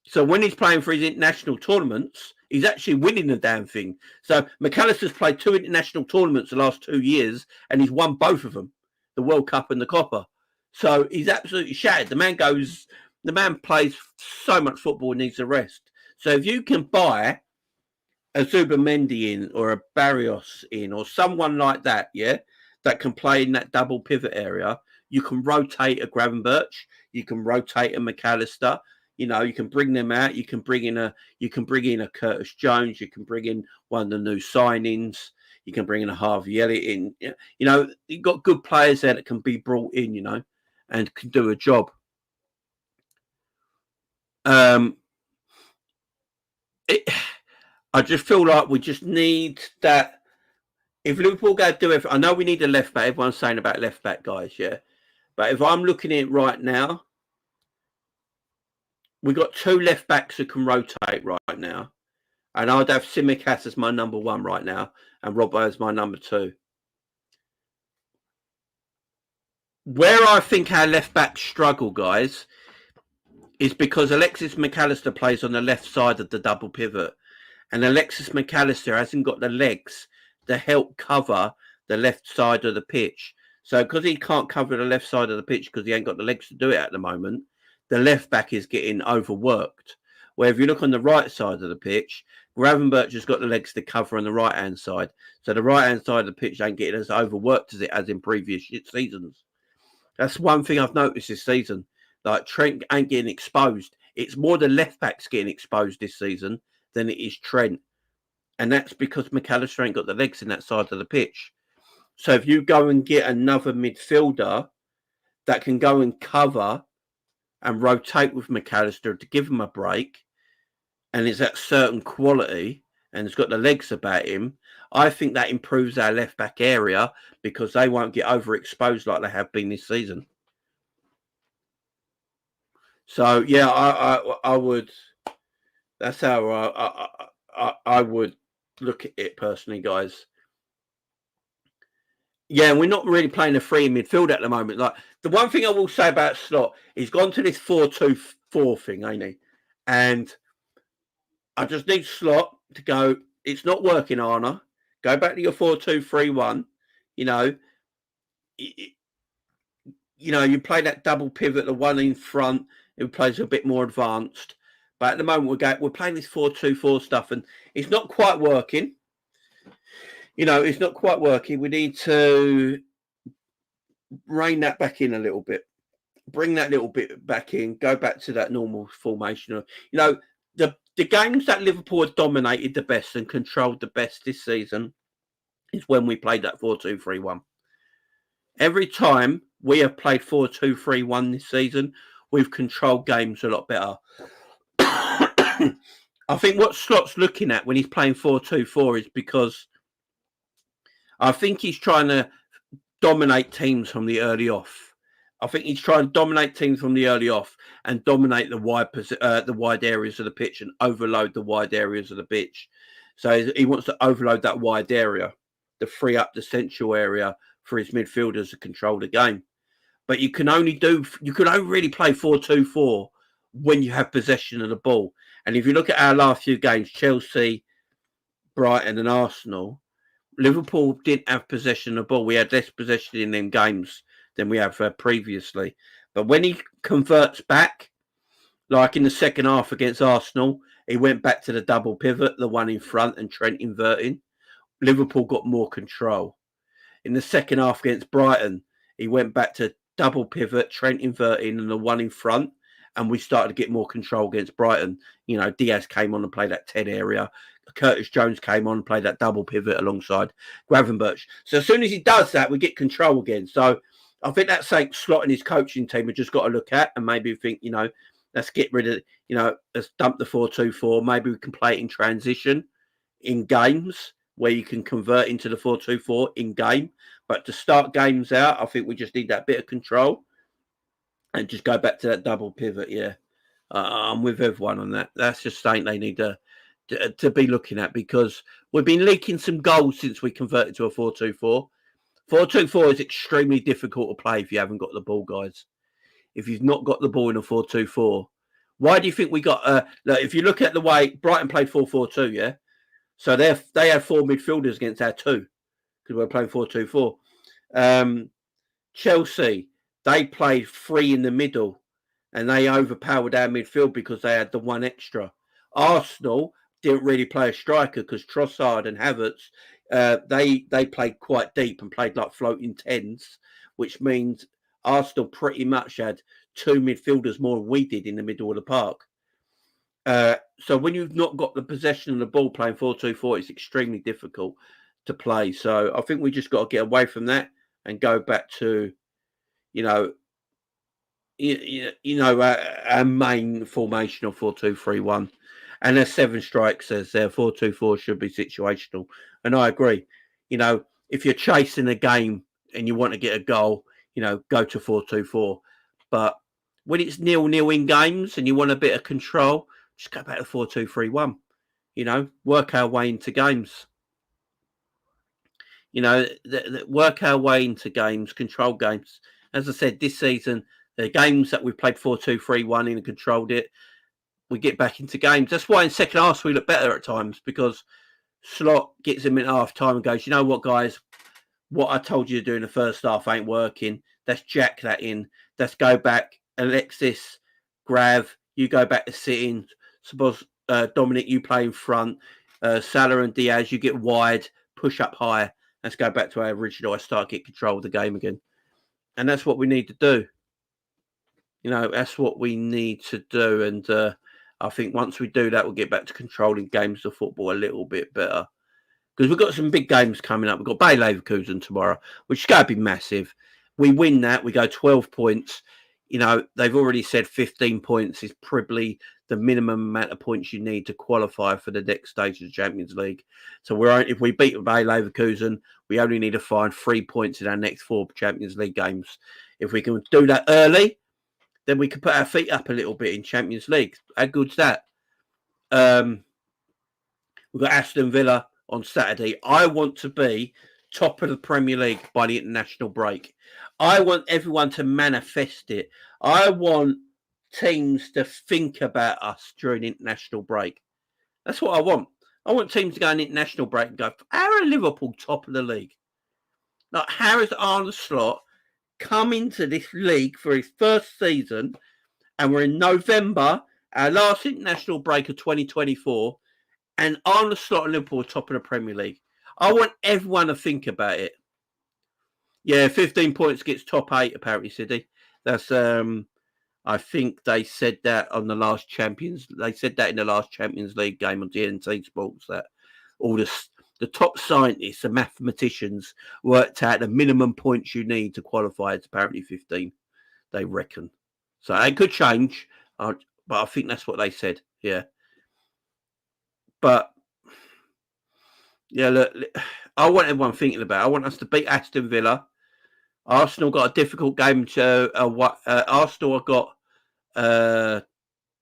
So when he's playing for his international tournaments, he's actually winning the damn thing. So McAllister's played 2 international tournaments the last 2 years, and he's won both of them, the World Cup and the Copa. So he's absolutely shattered. The man plays so much football and needs a rest. So if you can buy a Zubimendi in or a Barrios in or someone like that, yeah, that can play in that double pivot area, you can rotate a Gravenberch, you can rotate a McAllister. You can bring them out. You can bring in a Curtis Jones. You can bring in one of the new signings. You can bring in a Harvey Elliott in. You've got good players there that can be brought in, and can do a job. I just feel like we just need that. If Liverpool go do everything, I know we need a left back. Everyone's saying about left back, guys, yeah. But if I'm looking at it right now, we've got 2 left backs who can rotate right now. And I'd have Tsimikas as my number 1 right now and Robbo as my number 2. Where I think our left backs struggle, guys, is because Alexis McAllister plays on the left side of the double pivot. And Alexis McAllister hasn't got the legs to help cover the left side of the pitch. So because he can't cover the left side of the pitch because he ain't got the legs to do it at the moment, the left back is getting overworked. Where if you look on the right side of the pitch, Gravenberch has got the legs to cover on the right-hand side. So the right-hand side of the pitch ain't getting as overworked as it has in previous seasons. That's one thing I've noticed this season. Like Trent ain't getting exposed. It's more the left backs getting exposed this season than it is Trent. And that's because McAllister ain't got the legs in that side of the pitch. So if you go and get another midfielder that can go and cover and rotate with McAllister to give him a break, and it's that certain quality, and it's got the legs about him, I think that improves our left-back area because they won't get overexposed like they have been this season. So, yeah, I would... That's how I would look at it personally, guys. Yeah, we're not really playing a free midfield at the moment. Like the one thing I will say about Slot, he's gone to this 4-2 4 thing, ain't he? And I just need Slot to go, it's not working, Arna. Go back to your 4-2-3-1. You know, you play that double pivot, the one in front, who plays a bit more advanced. But at the moment, we're playing this 4-2-4 stuff, and it's not quite working. It's not quite working. We need to rein that back in a little bit. Bring that little bit back in. Go back to that normal formation. The games that Liverpool have dominated the best and controlled the best this season is when we played that 4-2-3-1. Every time we have played 4-2-3-1 this season, we've controlled games a lot better. I think what Slot's looking at when he's playing 4-2-4 is because I think he's trying to dominate teams from the early off. I think he's trying to dominate teams from the early off and dominate the wide areas of the pitch and overload the wide areas of the pitch. So he wants to overload that wide area to free up the central area for his midfielders to control the game. But you can only really play 4-2-4 when you have possession of the ball. And if you look at our last few games, Chelsea, Brighton and Arsenal, Liverpool didn't have possession of the ball. We had less possession in them games than we have previously. But when he converts back, like in the second half against Arsenal, he went back to the double pivot, the one in front and Trent inverting. Liverpool got more control. In the second half against Brighton, he went back to double pivot, Trent inverting and the one in front. And we started to get more control against Brighton. Diaz came on and played that 10 area. Curtis Jones came on and played that double pivot alongside Gravenberch. So as soon as he does that, we get control again. So I think that's something Slot and his coaching team have just got to look at and maybe think, let's get rid of, let's dump the 4-2-4. Maybe we can play it in transition in games where you can convert into the 4-2-4 in game. But to start games out, I think we just need that bit of control and just go back to that double pivot. Yeah, I'm with everyone on that. That's just something they need to be looking at because we've been leaking some goals since we converted to a 4-2-4. 4-2-4 is extremely difficult to play if you haven't got the ball, guys. If you've not got the ball in a 4-2-4, why do you think we got? If you look at the way Brighton played 4-4-2, yeah, so they had 4 midfielders against our 2 because we're playing 4-2-4. Chelsea, they played 3 in the middle and they overpowered our midfield because they had the 1 extra. Arsenal didn't really play a striker because Trossard and Havertz, they played quite deep and played like floating 10s, which means Arsenal pretty much had 2 midfielders more than we did in the middle of the park. So when you've not got the possession of the ball playing 4-2-4, it's extremely difficult to play. So I think we just got to get away from that and go back to, our main formation of 4-2-3-1. And as Seven Strike says there, 4-2-4 should be situational. And I agree. If you're chasing a game and you want to get a goal, go to 4-2-4. But when it's 0-0 in games and you want a bit of control, just go back to 4-2-3-1. Work our way into games. Work our way into games, control games. As I said, this season, the games that we've played 4-2-3-1 in and controlled it, we get back into games. That's why in second half we look better at times because Slot gets him in half time and goes, you know what, guys, what I told you to do in the first half ain't working. Let's jack that in. Let's go back. Alexis, Grav, you go back to sitting. Suppose Dominic, you play in front. Salah and Diaz, you get wide, push up high. Let's go back to our original. I start get control of the game again. And that's what we need to do. That's what we need to do. And I think once we do that, we'll get back to controlling games of football a little bit better. Because we've got some big games coming up. We've got Bayer Leverkusen tomorrow, which is going to be massive. We win that, we go 12 points. They've already said 15 points is probably the minimum amount of points you need to qualify for the next stage of the Champions League. So if we beat Bayer Leverkusen, we only need to find 3 points in our next 4 Champions League games. If we can do that early, then we can put our feet up a little bit in Champions League. How good's that? We've got Aston Villa on Saturday. I want to be top of the Premier League by the international break. I want everyone to manifest it. I want teams to think about us during international break. That's what I want. I want teams to go on international break and go, how are Liverpool top of the league? Like, how is Arne Slot come into this league for his first season, and we're in November, our last international break of 2024, and Arne Slot and Liverpool are top of the Premier League? I want everyone to think about it. Yeah, 15 points gets top 8, apparently, City. That's, I think they said that on the last they said that in the last Champions League game on TNT Sports, that all the top scientists and mathematicians worked out the minimum points you need to qualify. It's apparently 15, they reckon. So it could change, but I think that's what they said. Yeah. But, yeah, look, I want everyone thinking about it. I want us to beat Aston Villa. Arsenal got a difficult game to Arsenal have got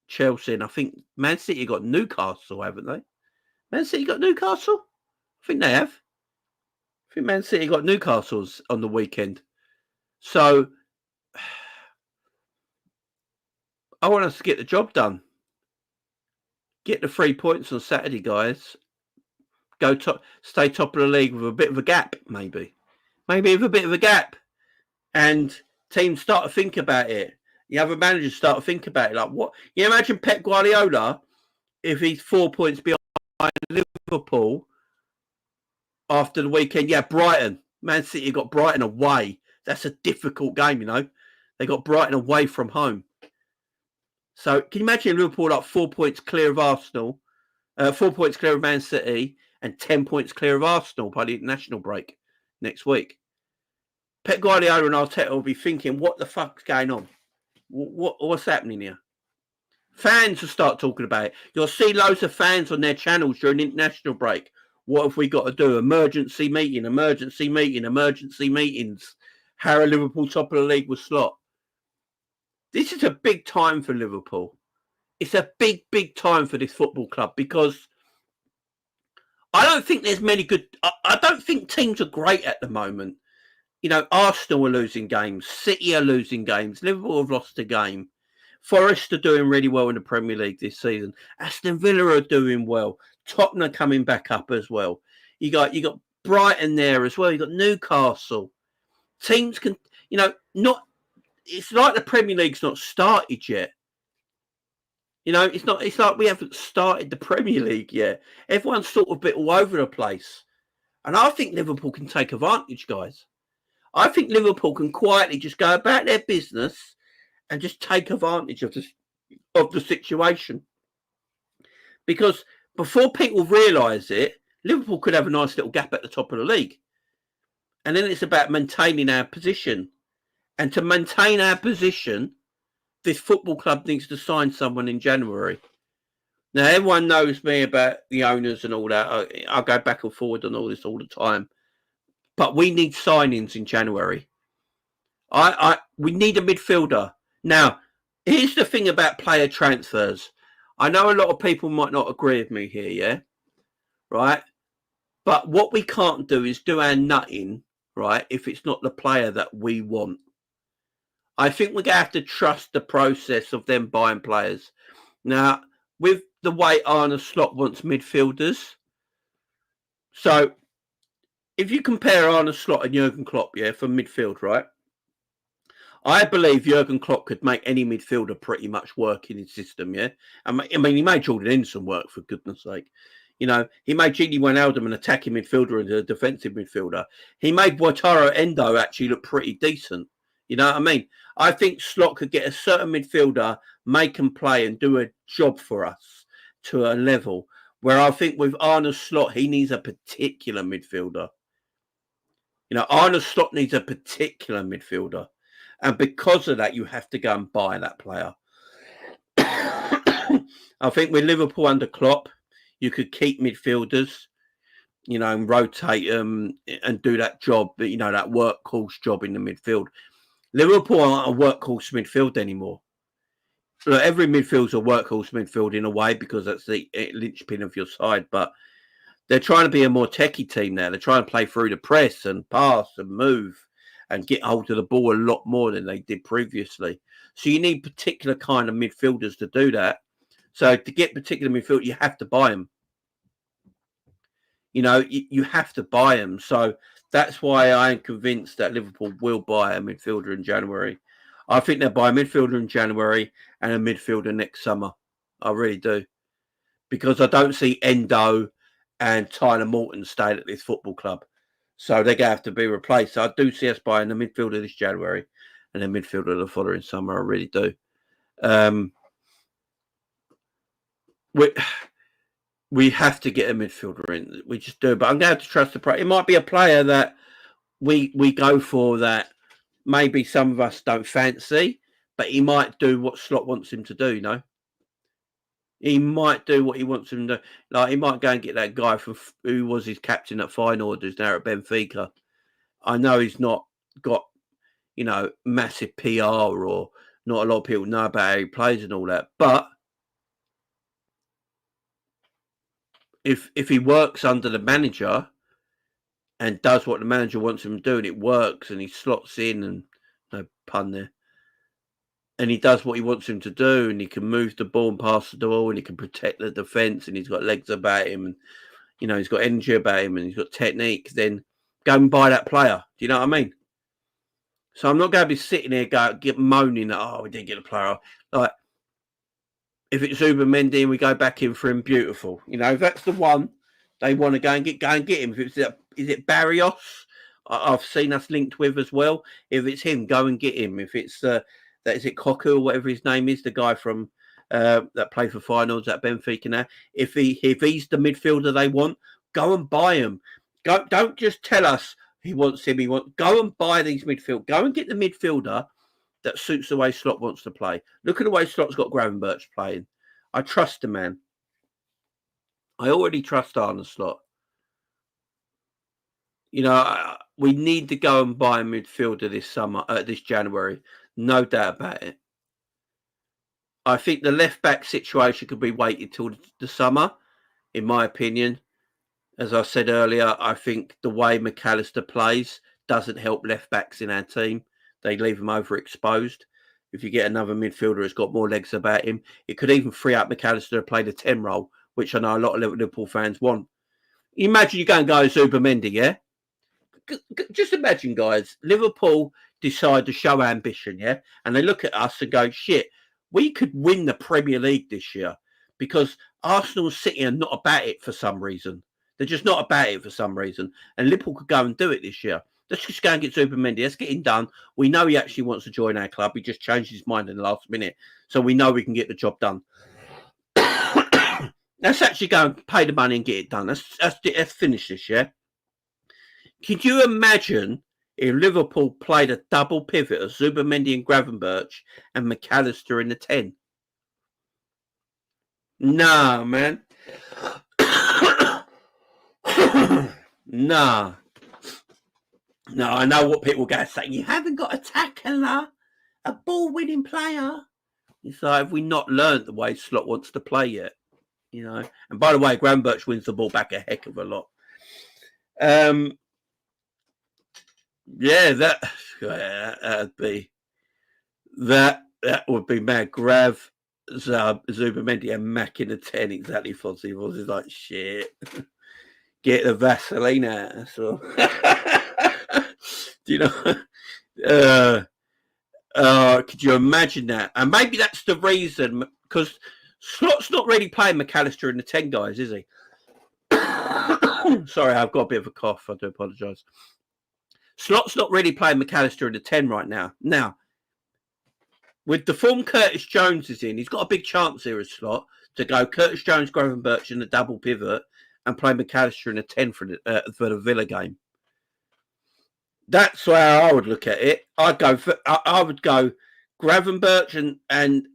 Chelsea, and I think Man City got Newcastle, haven't they? Man City got Newcastle? I think they have. I think Man City got Newcastle's on the weekend. So I want us to get the job done. Get the 3 points on Saturday, guys. Stay top of the league with a bit of a gap, maybe with a bit of a gap. And teams start to think about it. The other managers start to think about it. Like, what? You imagine Pep Guardiola if he's 4 points behind Liverpool after the weekend. Yeah, Brighton. Man City got Brighton away. That's a difficult game, you know. They got Brighton away from home. So can you imagine Liverpool like 4 points clear of Arsenal, 4 points clear of Man City, and 10 points clear of Arsenal by the international break next week? Pep Guardiola and Arteta will be thinking, what the fuck's going on? What's happening here? Fans will start talking about it. You'll see loads of fans on their channels during international break. What have we got to do? Emergency meetings. How are Liverpool top of the league with Slot? This is a big time for Liverpool. It's a big, big time for this football club, because I don't think there's many good... I don't think teams are great at the moment. You know, Arsenal are losing games. City are losing games. Liverpool have lost a game. Forest are doing really well in the Premier League this season. Aston Villa are doing well. Tottenham are coming back up as well. You got Brighton there as well. You got Newcastle. Teams can, you know, not... It's like the Premier League's not started yet. You know, it's like we haven't started the Premier League yet. Everyone's sort of a bit all over the place. And I think Liverpool can take advantage, guys. I think Liverpool can quietly just go about their business and just take advantage of the situation. Because before people realise it, Liverpool could have a nice little gap at the top of the league. And then it's about maintaining our position. And to maintain our position, this football club needs to sign someone in January. Now, everyone knows me about the owners and all that. I go back and forward on all this all the time. But we need signings in January. We need a midfielder. Now, here's the thing about player transfers. I know a lot of people might not agree with me here, yeah? Right? But what we can't do is do our nutting, right, if it's not the player that we want. I think we're going to have to trust the process of them buying players. Now, with the way Arne Slot wants midfielders, so if you compare Arne Slot and Jurgen Klopp, yeah, for midfield, right? I believe Jurgen Klopp could make any midfielder pretty much work in his system, yeah? I mean, he made Jordan Henderson work, for goodness sake. You know, he made Gini Wijnaldum an attacking midfielder and a defensive midfielder. He made Wataru Endo actually look pretty decent. You know what I mean? I think Slot could get a certain midfielder, make and play and do a job for us to a level where I think with Arne Slot, he needs a particular midfielder. You know, Arne Slot needs a particular midfielder. And because of that, you have to go and buy that player. I think with Liverpool under Klopp, you could keep midfielders, you know, and rotate them and do that job, you know, that workhorse job in the midfield. Liverpool aren't a workhorse midfield anymore. Look, every midfield's a workhorse midfield in a way because that's the linchpin of your side, but they're trying to be a more techie team now. They're trying to play through the press and pass and move and get hold of the ball a lot more than they did previously. So you need particular kind of midfielders to do that. So to get particular midfield, you have to buy them. You know, you have to buy them. So that's why I am convinced that Liverpool will buy a midfielder in January. I think they'll buy a midfielder in January and a midfielder next summer. I really do. Because I don't see Endo and Tyler Morton staying at this football club. So they're going to have to be replaced. So I do see us buying a midfielder this January and a midfielder the following summer. I really do. We have to get a midfielder in. We just do. But I'm going to have to trust the player. It might be a player that we go for that maybe some of us don't fancy, but he might do what Slot wants him to do, you know? He might do what he wants him to do. Like, he might go and get that guy from who was his captain at Feyenoord, who's now at Benfica. I know he's not got, you know, massive PR or not a lot of people know about how he plays and all that. But if he works under the manager and does what the manager wants him to do and it works and he slots in and no pun there, and he does what he wants him to do and he can move the ball and pass the ball and he can protect the defence and he's got legs about him and, you know, he's got energy about him and he's got technique, then go and buy that player. Do you know what I mean? So I'm not going to be sitting here moaning that, oh, we didn't get a player. Like, if it's Zubimendi and we go back in for him, beautiful. You know, if that's the one they want to go and get him. If it's is it Barrios? I've seen us linked with as well. If it's him, go and get him. If it's is it Koku or whatever his name is, the guy from that played for Feyenoord at Benfica now. If he's the midfielder they want, go and buy him. Don't just tell us he wants him. Go and buy these midfield. Go and get the midfielder that suits the way Slot wants to play. Look at the way Slot's got Gravenberch playing. I trust the man. I already trust Arne Slot. You know, we need to go and buy a midfielder this January. No doubt about it. I think the left-back situation could be waited till the summer, in my opinion. As I said earlier, I think the way McAllister plays doesn't help left-backs in our team. They leave him overexposed. If you get another midfielder who's got more legs about him, it could even free up McAllister to play the 10 role, which I know a lot of Liverpool fans want. Imagine you go and go Zubimendi, yeah? Just imagine, guys, Liverpool decide to show ambition, yeah? And they look at us and go, shit, we could win the Premier League this year because Arsenal City are not about it for some reason. They're just not about it for some reason. And Liverpool could go and do it this year. Let's just go and get Zubimendi. Let's get him done. We know he actually wants to join our club. He just changed his mind in the last minute. So we know we can get the job done. Let's actually go and pay the money and get it done. Let's finish this, yeah? Could you imagine if Liverpool played a double pivot of Zubimendi and Gravenberch and McAllister in the 10? Nah, man. Nah. No, I know what people are going to say. You haven't got a tackler, a ball-winning player. It's like, have we not learned the way Slot wants to play yet? You know. And by the way, Gravenberch wins the ball back a heck of a lot. Yeah, that would be mad. Grav, Zubimendi and Mac in the 10, exactly. Fozzie was like, shit. Get the Vaseline out. So, do you know? Could you imagine that? And maybe that's the reason, because Slot's not really playing McAllister in the 10, guys, is he? Sorry, I've got a bit of a cough. I do apologise. Slot's not really playing McAllister in the 10 right now. Now, with the form Curtis Jones is in, he's got a big chance here as Slot to go Curtis Jones, Gravenberch in the double pivot and play McAllister in the 10 for the Villa game. That's how I would look at it. I would go Gravenberch and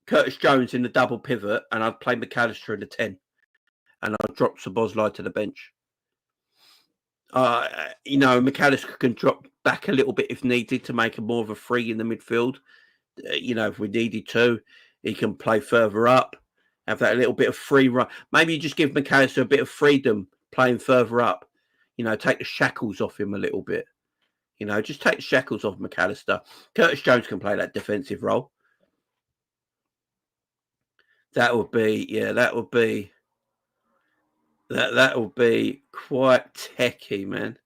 Curtis Jones in the double pivot, and I'd play McAllister in the 10, and I'd drop Szoboszlai to the bench. You know, McAllister can drop back a little bit if needed to make more of a free in the midfield. You know, if we needed to, he can play further up, have that little bit of free run. Maybe you just give McAllister a bit of freedom playing further up. You know, take the shackles off him a little bit. You know, just take the shackles off McAllister. Curtis Jones can play that defensive role. That would be, yeah, that would be quite techie, man.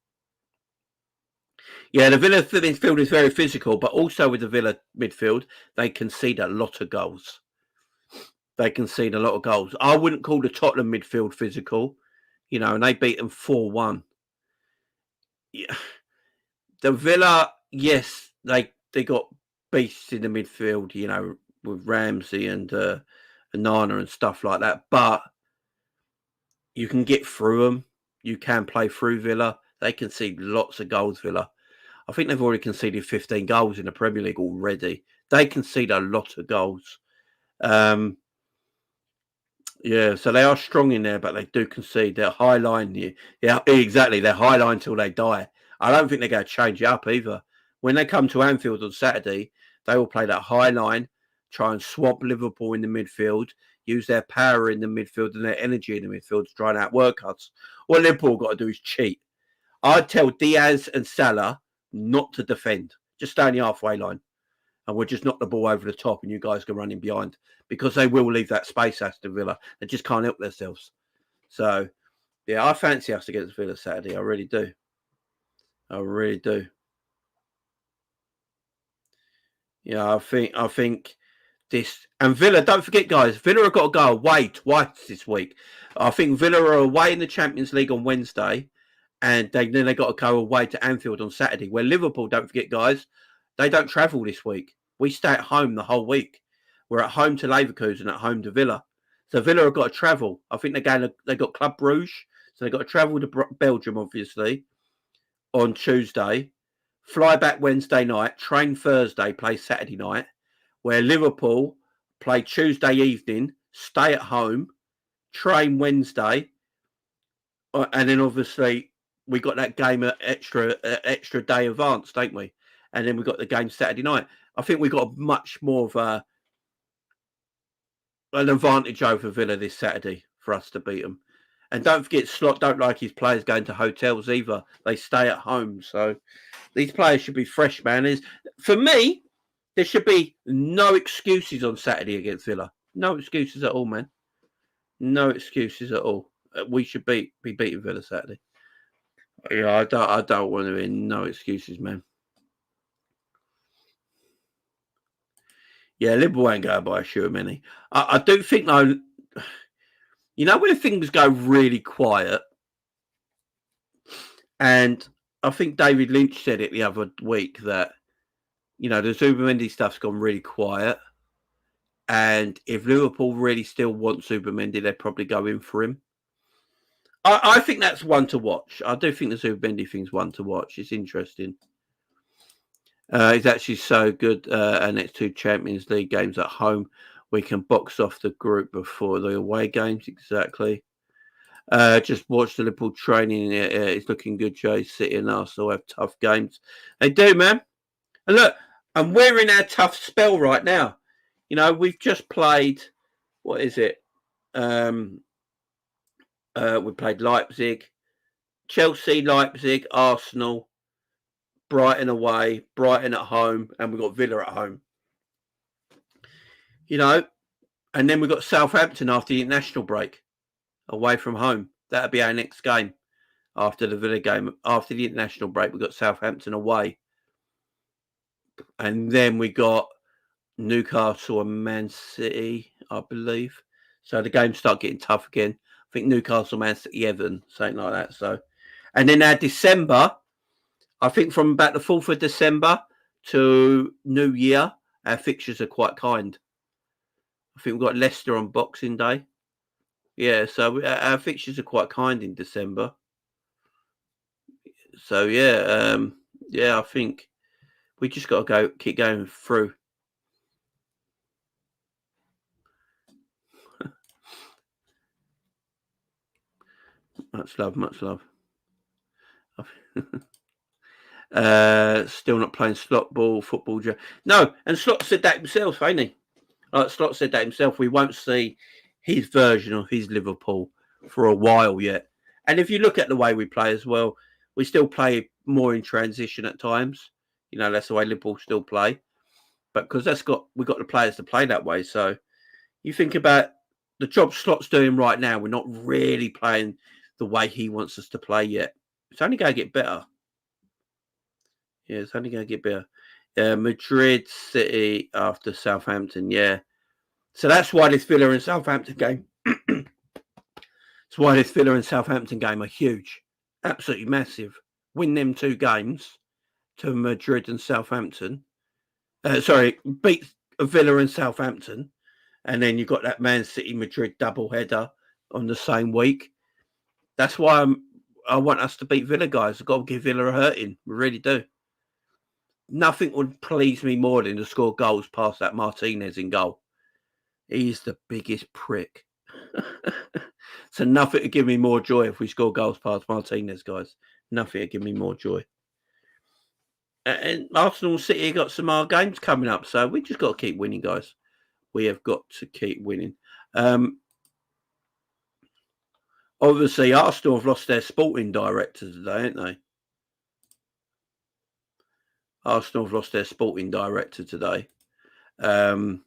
Yeah, the Villa midfield is very physical, but also with the Villa midfield, they concede a lot of goals. I wouldn't call the Tottenham midfield physical, you know, and they beat them 4-1. Yeah. The Villa, yes, they got beasts in the midfield, you know, with Ramsey and Nana and stuff like that, but you can get through them. You can play through Villa. They concede lots of goals, Villa. I think they've already conceded 15 goals in the Premier League already. They concede a lot of goals. Yeah, so they are strong in there, but they do concede. They're high line. Yeah, exactly. They're high line till they die. I don't think they're going to change it up either. When they come to Anfield on Saturday, they will play that high line, try and swamp Liverpool in the midfield, use their power in the midfield and their energy in the midfield to try and outwork us. What Liverpool got to do is cheat. I'd tell Diaz and Salah not to defend. Just stay on the halfway line. And we'll just knock the ball over the top and you guys can run in behind because they will leave that space, Aston Villa. They just can't help themselves. So, yeah, I fancy us against Villa Saturday. I really do. Yeah, I think this... And Villa, don't forget, guys, Villa have got to go away twice this week. I think Villa are away in the Champions League on Wednesday and then they got to go away to Anfield on Saturday. Where Liverpool, don't forget, guys, they don't travel this week. We stay at home the whole week. We're at home to Leverkusen, at home to Villa. So Villa have got to travel. I think they got Club Brugge, so they've got to travel to Belgium, obviously, on Tuesday. Fly back Wednesday night, train Thursday, play Saturday night. Where Liverpool play Tuesday evening, stay at home, train Wednesday, and then obviously we got that game at extra day advance, don't we? And then we got the game Saturday night. I think we got much more of an advantage over Villa this Saturday for us to beat them. And don't forget, Slot don't like his players going to hotels either. They stay at home. So these players should be fresh, man. For me, there should be no excuses on Saturday against Villa. No excuses at all, man. No excuses at all. We should be beating Villa Saturday. Yeah, I don't want to hear no excuses, man. Yeah, Liverpool ain't going to buy a shoe of many. I do think, though, you know, when things go really quiet, and I think David Lynch said it the other week that, you know, the Zubimendi stuff's gone really quiet. And if Liverpool really still want Zubimendi, they'd probably go in for him. I think that's one to watch. I do think the Zubimendi thing's one to watch. It's interesting. It's actually so good. Our next two Champions League games at home, we can box off the group before the away games. Exactly. Just watch the Liverpool training. It's looking good. Jay City and Arsenal have tough games. They do, man. And look, and we're in our tough spell right now. You know, we've just played. What is it? We played Leipzig, Chelsea, Leipzig, Arsenal, Brighton away, Brighton at home, and we've got Villa at home. You know, and then we've got Southampton after the international break, away from home. That'll be our next game after the Villa game. After the international break, we've got Southampton away. And then we got Newcastle and Man City, I believe. So the games start getting tough again. I think Newcastle, Man City, Everton, something like that. So, and then our December, I think from about the 4th of December to New Year, our fixtures are quite kind. I think we've got Leicester on Boxing Day. Yeah, so our fixtures are quite kind in December. So yeah, I think we just got to keep going through. Much love. Still not playing slot ball, football. No, and Slot said that himself, ain't he? Slot said that himself. We won't see his version of his Liverpool for a while yet. And if you look at the way we play as well, we still play more in transition at times. You know, that's the way Liverpool still play. But because we've got the players to play that way. So you think about the job Slot's doing right now. We're not really playing the way he wants us to play yet. It's only going to get better. Yeah, it's only going to get better. Madrid City after Southampton. Yeah. So that's why this Villa and Southampton game. That's why this Villa and Southampton game are huge. Absolutely massive. Win them 2 games to Madrid and Southampton. Beat Villa and Southampton. And then you've got that Man City Madrid double header on the same week. That's why I want us to beat Villa, guys. I've got to give Villa a hurting. We really do. Nothing would please me more than to score goals past that Martinez in goal. He's the biggest prick. So nothing to give me more joy if we score goals past Martinez, guys. Nothing to give me more joy. And Arsenal City got some more games coming up, so we just got to keep winning, guys. We have got to keep winning. Obviously, Arsenal have lost their sporting director today, haven't they? Arsenal have lost their sporting director today. So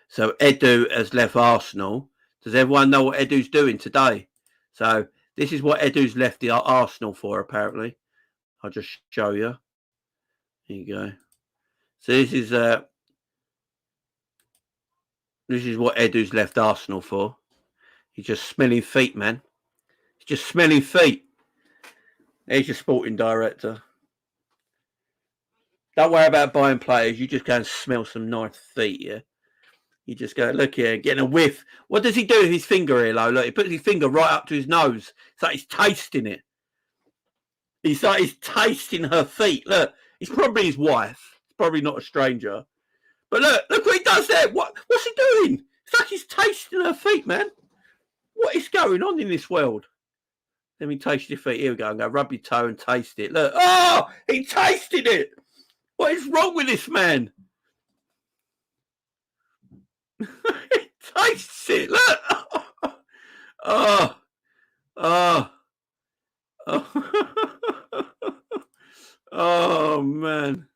Edu has left Arsenal. Does everyone know what Edu's doing today? So this is what Edu's left the Arsenal for, apparently. I'll just show you. Here you go. So this is what Edu's left Arsenal for. He's just smelling feet, man. He's just smelling feet. There's your sporting director. Don't worry about buying players. You just go and smell some nice feet, yeah? You just go, look here, getting a whiff. What does he do with his finger here, Lo? Look, he puts his finger right up to his nose. It's like he's tasting it. It's like he's tasting her feet. Look, it's probably his wife. It's probably not a stranger. But look what he does there. What's he doing? It's like he's tasting her feet, man. What is going on in this world? Let me taste your feet. Here we go. I'm going to rub your toe and taste it. Look. Oh, he tasted it. What is wrong with this man? He tastes it. Look. Oh, man.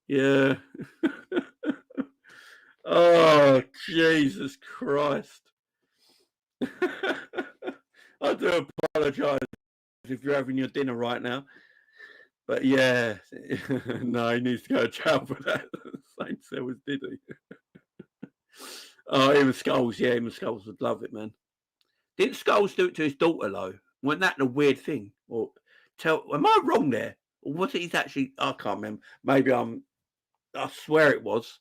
Yeah. Oh, Jesus Christ. I do apologise if you're having your dinner right now. But yeah, no, he needs to go to jail for that. Same cell as Diddy. Oh, even Skulls, yeah, even Skulls would love it, man. Didn't Skulls do it to his daughter, though? Wasn't that the weird thing? Or am I wrong there? Or was it actually? I can't remember. Maybe I swear it was.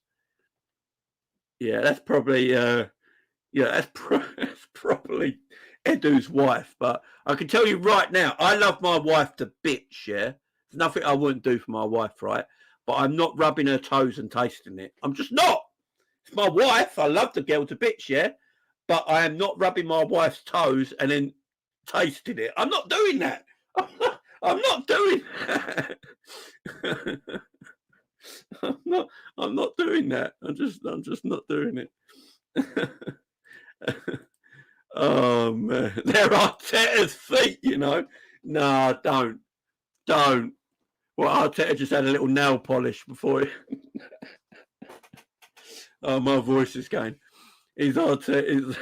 Yeah, that's probably. That's probably Edu's wife. But I can tell you right now, I love my wife to bits. Yeah, there's nothing I wouldn't do for my wife, right? But I'm not rubbing her toes and tasting it. I'm just not. It's my wife. I love the girl to bits, yeah. But I am not rubbing my wife's toes and then tasting it. I'm not doing that. I'm not doing that. I'm not doing that. I'm just not doing it. Oh man, there are Arteta's feet, you know. Nah, don't. Well, Arteta just had a little nail polish before he... Oh, my voice is going. It's Arteta's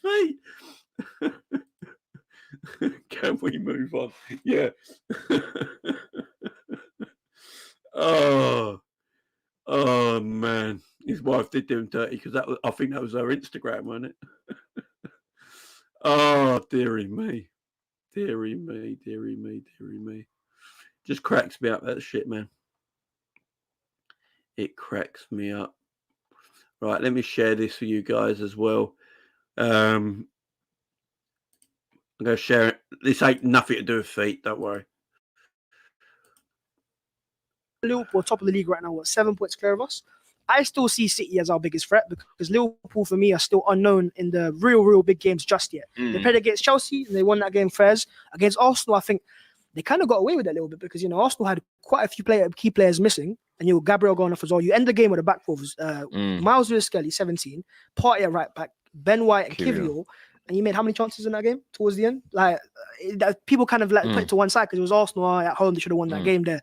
feet. Can we move on? Yeah. Oh man, his wife did do him dirty because I think that was her Instagram, wasn't it? Oh, dearie me. Just cracks me up, that shit, man. It cracks me up. Right, let me share this for you guys as well. I'm going to share it. This ain't nothing to do with feet, don't worry. Liverpool top of the league right now, 7 points clear of us. I still see City as our biggest threat because Liverpool, for me, are still unknown in the real big games just yet. They played against Chelsea and they won that game fair. Against Arsenal, I think they kind of got away with it a little bit because, you know, Arsenal had quite a few key players missing. And, you know, Gabriel going off as well. You end the game with a back four. Miles Lewis-Skelly, 17. Partey at right back. Ben White and Kiwior. and you made how many chances in that game towards the end? Like people kind of like put it to one side because it was Arsenal at home. They should have won that game there.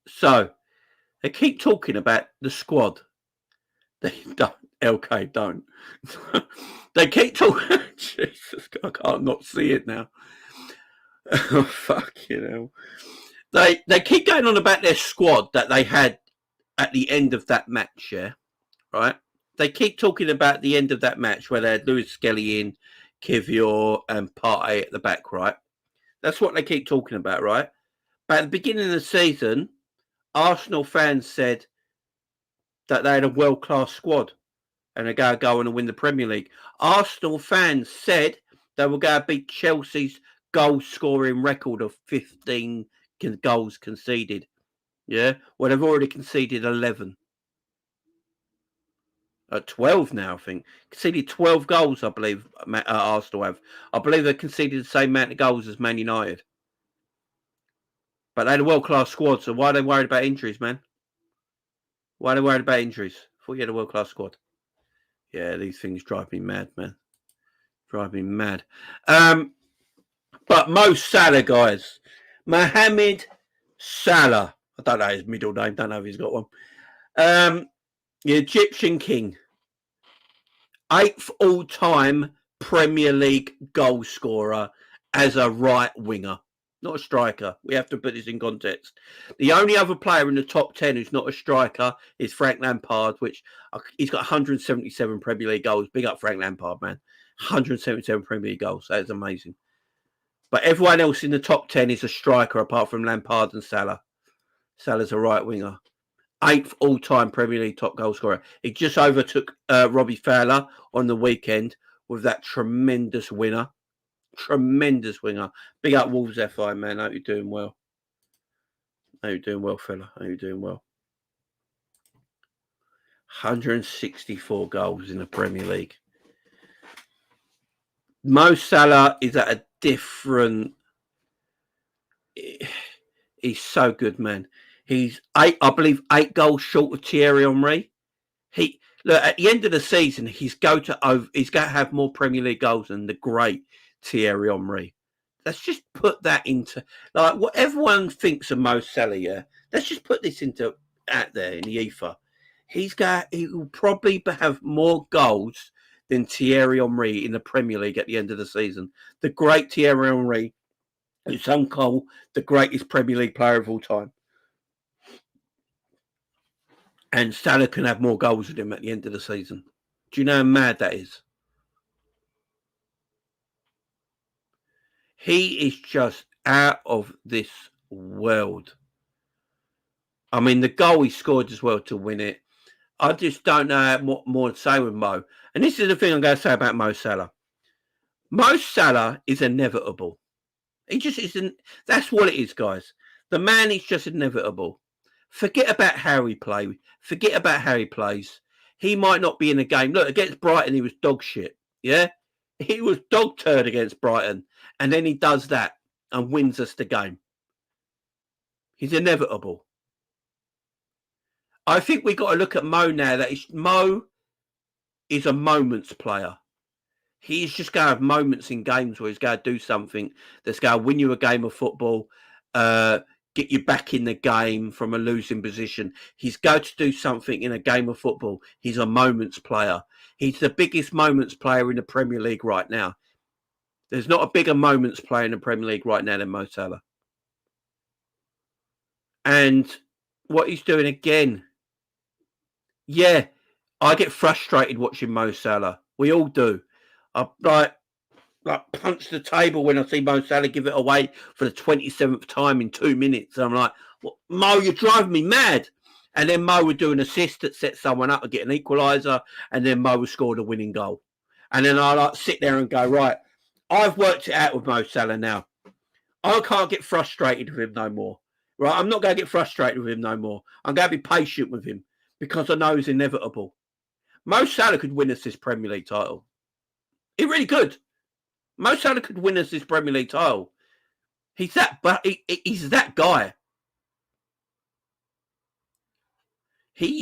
So they keep talking about the squad. They don't. LK don't. They keep talking. Jesus, I can't not see it now. Oh, fuck, you know. They keep going on about their squad that they had at the end of that match, yeah? Right? They keep talking about the end of that match where they had Lewis Skelly in, Kivior and Partey at the back, right? That's what they keep talking about, right? But at the beginning of the season, Arsenal fans said that they had a world-class squad and they're going to go on and win the Premier League. Arsenal fans said they were going to beat Chelsea's goal-scoring record of 15 goals conceded. Yeah? Well, they've already conceded 11. 12 now, I think. Conceded 12 goals, I believe, Arsenal have. I believe they conceded the same amount of goals as Man United. But they had a world-class squad, so why are they worried about injuries, man? Why are they worried about injuries? I thought you had a world-class squad. Yeah, these things drive me mad, man. Drive me mad. But Mo Salah, guys. Mohamed Salah. I don't know his middle name. Don't know if he's got one. The Egyptian king. 8th all-time Premier League goal scorer as a right winger. Not a striker. We have to put this in context. The only other player in the top 10 who's not a striker is Frank Lampard, which he's got 177 Premier League goals. Big up Frank Lampard, man. 177 Premier League goals. That is amazing. But everyone else in the top 10 is a striker apart from Lampard and Salah. Salah's a right winger. 8th all-time Premier League top goal scorer. He just overtook Robbie Fowler on the weekend with that tremendous winner. Tremendous winger. Big up Wolves FI, man. I hope you're doing well. I hope you're doing well, fella. I hope you're doing well. 164 goals in the Premier League. Mo Salah is at a different... He's so good, man. He's I believe 8 goals short of Thierry Henry. Look, at the end of the season, he's going to have more Premier League goals than the great Thierry Henry. Let's just put that into like what everyone thinks of Mo Salah. Yeah, let's just put this into out there in the ether. He will probably have more goals than Thierry Henry in the Premier League at the end of the season. The great Thierry Henry, who's some call the greatest Premier League player of all time. And Salah can have more goals than him at the end of the season. Do you know how mad that is? He is just out of this world. I mean, the goal he scored as well to win it. I just don't know what more to say with Mo. And this is the thing I'm going to say about Mo Salah. Mo Salah is inevitable. He just isn't. That's what it is, guys. The man is just inevitable. Forget about how he plays. Forget about how he plays. He might not be in the game. Look, against Brighton, he was dog shit. Yeah? He was dog turd against Brighton. And then he does that and wins us the game. He's inevitable. I think we got to look at Mo now. Mo is a moments player. He's just going to have moments in games where he's going to do something that's going to win you a game of football, get you back in the game from a losing position. He's going to do something in a game of football. He's a moments player. He's the biggest moments player in the Premier League right now. There's not a bigger moments player in the Premier League right now than Mo Salah. And what he's doing again, yeah, I get frustrated watching Mo Salah. We all do. I like punch the table when I see Mo Salah give it away for the 27th time in 2 minutes. And I'm like, well, Mo, you're driving me mad. And then Mo would do an assist that sets someone up and get an equaliser. And then Mo would score the winning goal. And then I sit there and go, right, I've worked it out with Mo Salah now. I can't get frustrated with him no more. Right? I'm not going to get frustrated with him no more. I'm going to be patient with him because I know it's inevitable. Mo Salah could win us this Premier League title. He really could. Mo Salah could win us this Premier League title. He's that guy. He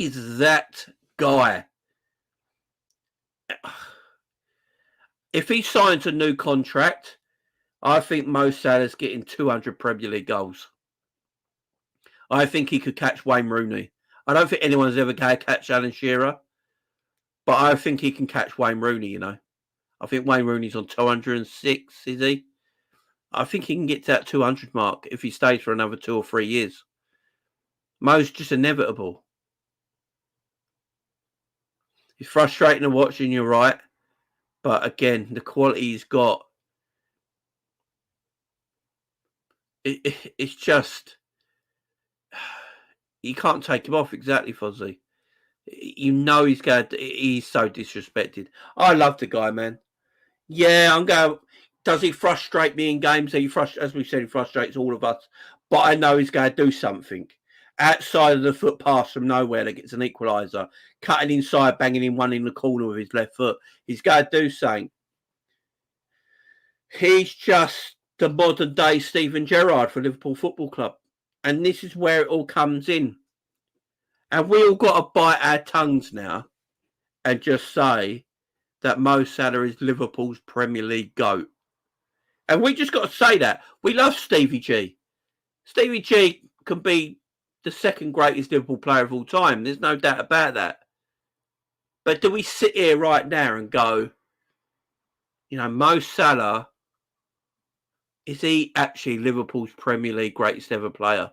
is that guy. if he signs a new contract, I think Mo Salah's getting 200 Premier League goals. I think he could catch Wayne Rooney. I don't think anyone's ever going to catch Alan Shearer, but I think he can catch Wayne Rooney, you know. I think Wayne Rooney's on 206, is he? I think he can get to that 200 mark if he stays for another 2 or 3 years. Mo's just inevitable. It's frustrating to watch, and you're right. But again, the quality he's got, it's just, you can't take him off. Exactly, Fozzie. You know he's so disrespected. I love the guy, man. Yeah, I'm going. Does he frustrate me in games? As we said, he frustrates all of us. But I know he's going to do something outside of the foot pass from nowhere that gets an equaliser, cutting inside, banging in one in the corner with his left foot. He's going to do something. He's just the modern day Steven Gerrard for Liverpool Football Club, and this is where it all comes in. And we all got to bite our tongues now and just say that Mo Salah is Liverpool's Premier League GOAT. And we just got to say that. We love Stevie G. Stevie G can be the second greatest Liverpool player of all time. There's no doubt about that. But do we sit here right now and go, you know, Mo Salah, is he actually Liverpool's Premier League greatest ever player?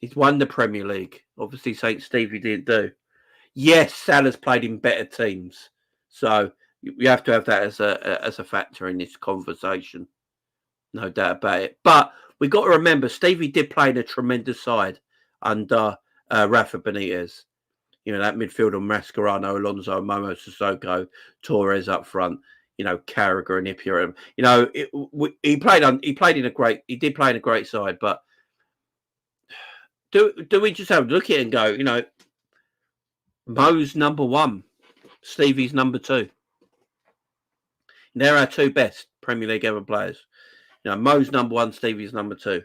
He's won the Premier League. Obviously, St. Stevie didn't do. Yes, Salah's played in better teams. So you have to have that as a factor in this conversation. No doubt about it. But we've got to remember, Stevie did play in a tremendous side under Rafa Benitez. You know, that midfield of Mascherano, Alonso, Momo Sissoko, Torres up front. You know, Carragher and Ipia. You know, he did play in a great side. But do we just have a look at it and go, you know, Mo's number one, Stevie's number two. They're our two best Premier League ever players. You know, Mo's number one, Stevie's number two.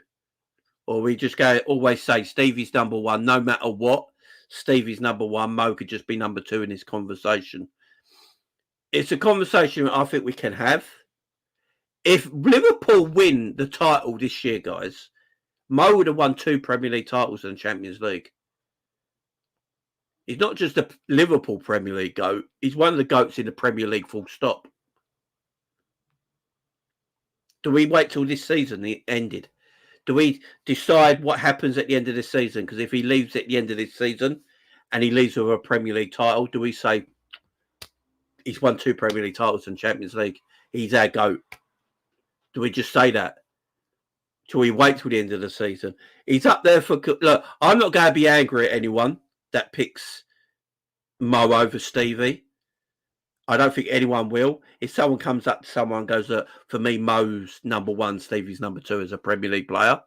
Or we just always say Stevie's number one, no matter what. Stevie's number one, Mo could just be number two in this conversation. It's a conversation I think we can have. If Liverpool win the title this year, guys, Mo would have won 2 Premier League titles in the Champions League. He's not just a Liverpool Premier League GOAT. He's one of the GOATs in the Premier League, full stop. Do we wait till this season ended? Do we decide what happens at the end of this season? Because if he leaves at the end of this season and he leaves with a Premier League title, do we say he's won 2 Premier League titles in Champions League? He's our GOAT. Do we just say that? Till we wait till the end of the season? He's up there for... Look, I'm not going to be angry at anyone that picks Mo over Stevie. I don't think anyone will. If someone comes up to someone and goes, for me, Mo's number one, Stevie's number two as a Premier League player,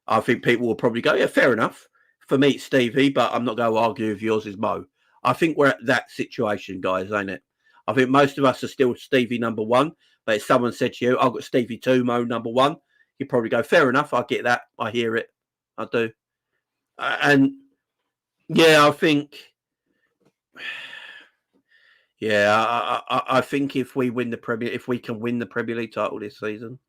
I think people will probably go, yeah, fair enough. For me, it's Stevie, but I'm not going to argue if yours is Mo. I think we're at that situation, guys, ain't it? I think most of us are still Stevie number one, but if someone said to you, I've got Stevie two, Mo number one, you'd probably go, fair enough, I get that. I hear it. I do. And, yeah, I think... Yeah, I think if we can win the Premier League title this season,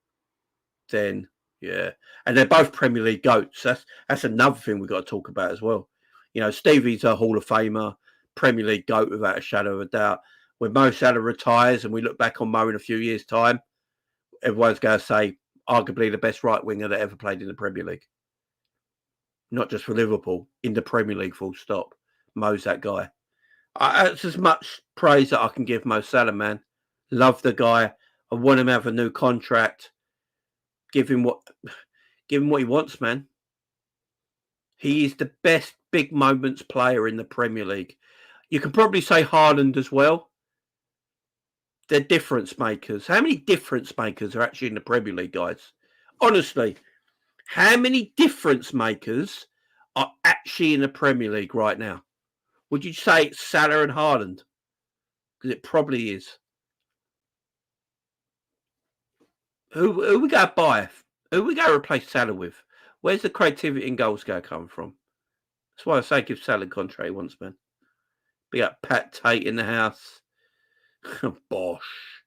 then yeah, and they're both Premier League GOATs. That's another thing we've got to talk about as well. You know, Stevie's a Hall of Famer, Premier League GOAT without a shadow of a doubt. When Mo Salah retires and we look back on Mo in a few years' time, everyone's going to say arguably the best right winger that ever played in the Premier League. Not just for Liverpool, in the Premier League, full stop. Mo's that guy. That's as much praise that I can give Mo Salah, man. Love the guy. I want him to have a new contract. Give him what he wants, man. He is the best big moments player in the Premier League. You can probably say Haaland as well. They're difference makers. How many difference makers are actually in the Premier League, guys? Honestly, how many difference makers are actually in the Premier League right now? Would you say it's Salah and Haaland? Because it probably is. Who we going to buy? Who we going to replace Salah with? Where's the creativity and goals going to come from? That's why I say give Salah a contract he wants, man. Be up Pat Tate in the house. Bosh.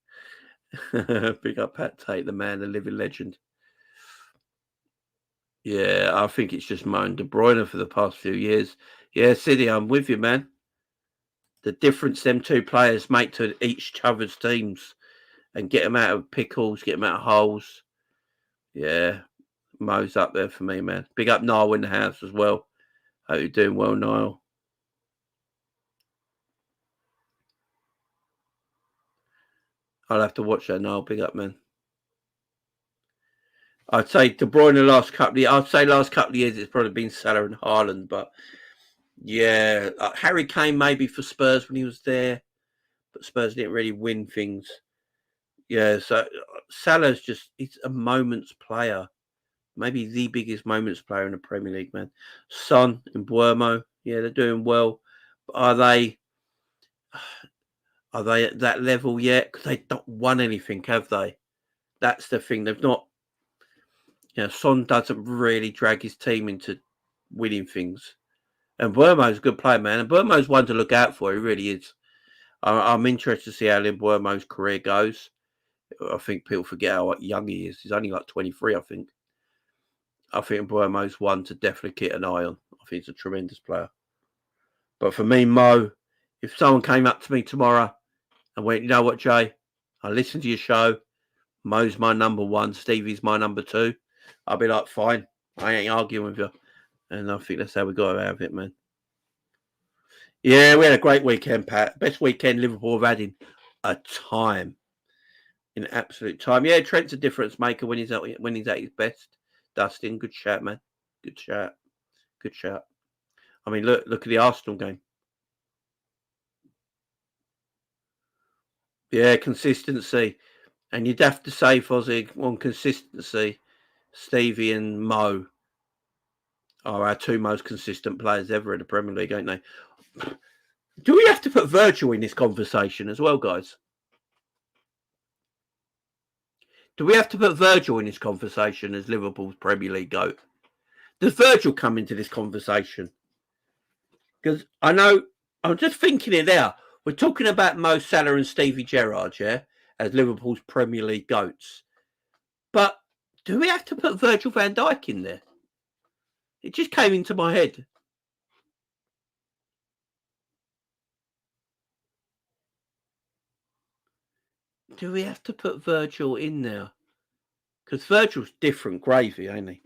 Big up Pat Tate, the man, the living legend. Yeah, I think it's just Mo and De Bruyne for the past few years. Yeah, City, I'm with you, man. The difference them two players make to each other's teams and get them out of pickles, get them out of holes. Yeah, Mo's up there for me, man. Big up Niall in the house as well. Hope you're doing well, Niall. I'll have to watch that, Niall. Big up, man. I'd say De Bruyne the last couple of years it's probably been Salah and Haaland, but yeah, Harry Kane maybe for Spurs when he was there, but Spurs didn't really win things. Yeah, so Salah's he's a moments player. Maybe the biggest moments player in the Premier League, man. Son and Buemo, yeah, they're doing well. But are they at that level yet? Because they've not won anything, have they? That's the thing. They've not. Son doesn't really drag his team into winning things. And Buemo's a good player, man. And Buemo's one to look out for. He really is. I'm interested to see how Buemo's career goes. I think people forget how young he is. He's only like 23, I think. I think Buemo's one to definitely keep an eye on. I think he's a tremendous player. But for me, Mo, if someone came up to me tomorrow and went, you know what, Jay? I listened to your show. Mo's my number one. Stevie's my number two. I'll be like, fine. I ain't arguing with you. And I think that's how we got out of it, man. Yeah, we had a great weekend, Pat. Best weekend Liverpool have had in a time. In absolute time. Yeah, Trent's a difference maker when he's at his best. Dustin, good shout, man. Good shout. Good shout. I mean, look at the Arsenal game. Yeah, consistency. And you'd have to say, Fozzie, on consistency, Stevie and Mo are our two most consistent players ever in the Premier League, ain't they? Do we have to put Virgil in this conversation as well, guys? Do we have to put Virgil in this conversation as Liverpool's Premier League GOAT? Does Virgil come into this conversation? Because I know, I'm just thinking it there. We're talking about Mo Salah and Stevie Gerrard, yeah, as Liverpool's Premier League GOATs. But do we have to put Virgil van Dijk in there? It just came into my head. Do we have to put Virgil in there? Because Virgil's different gravy, ain't he?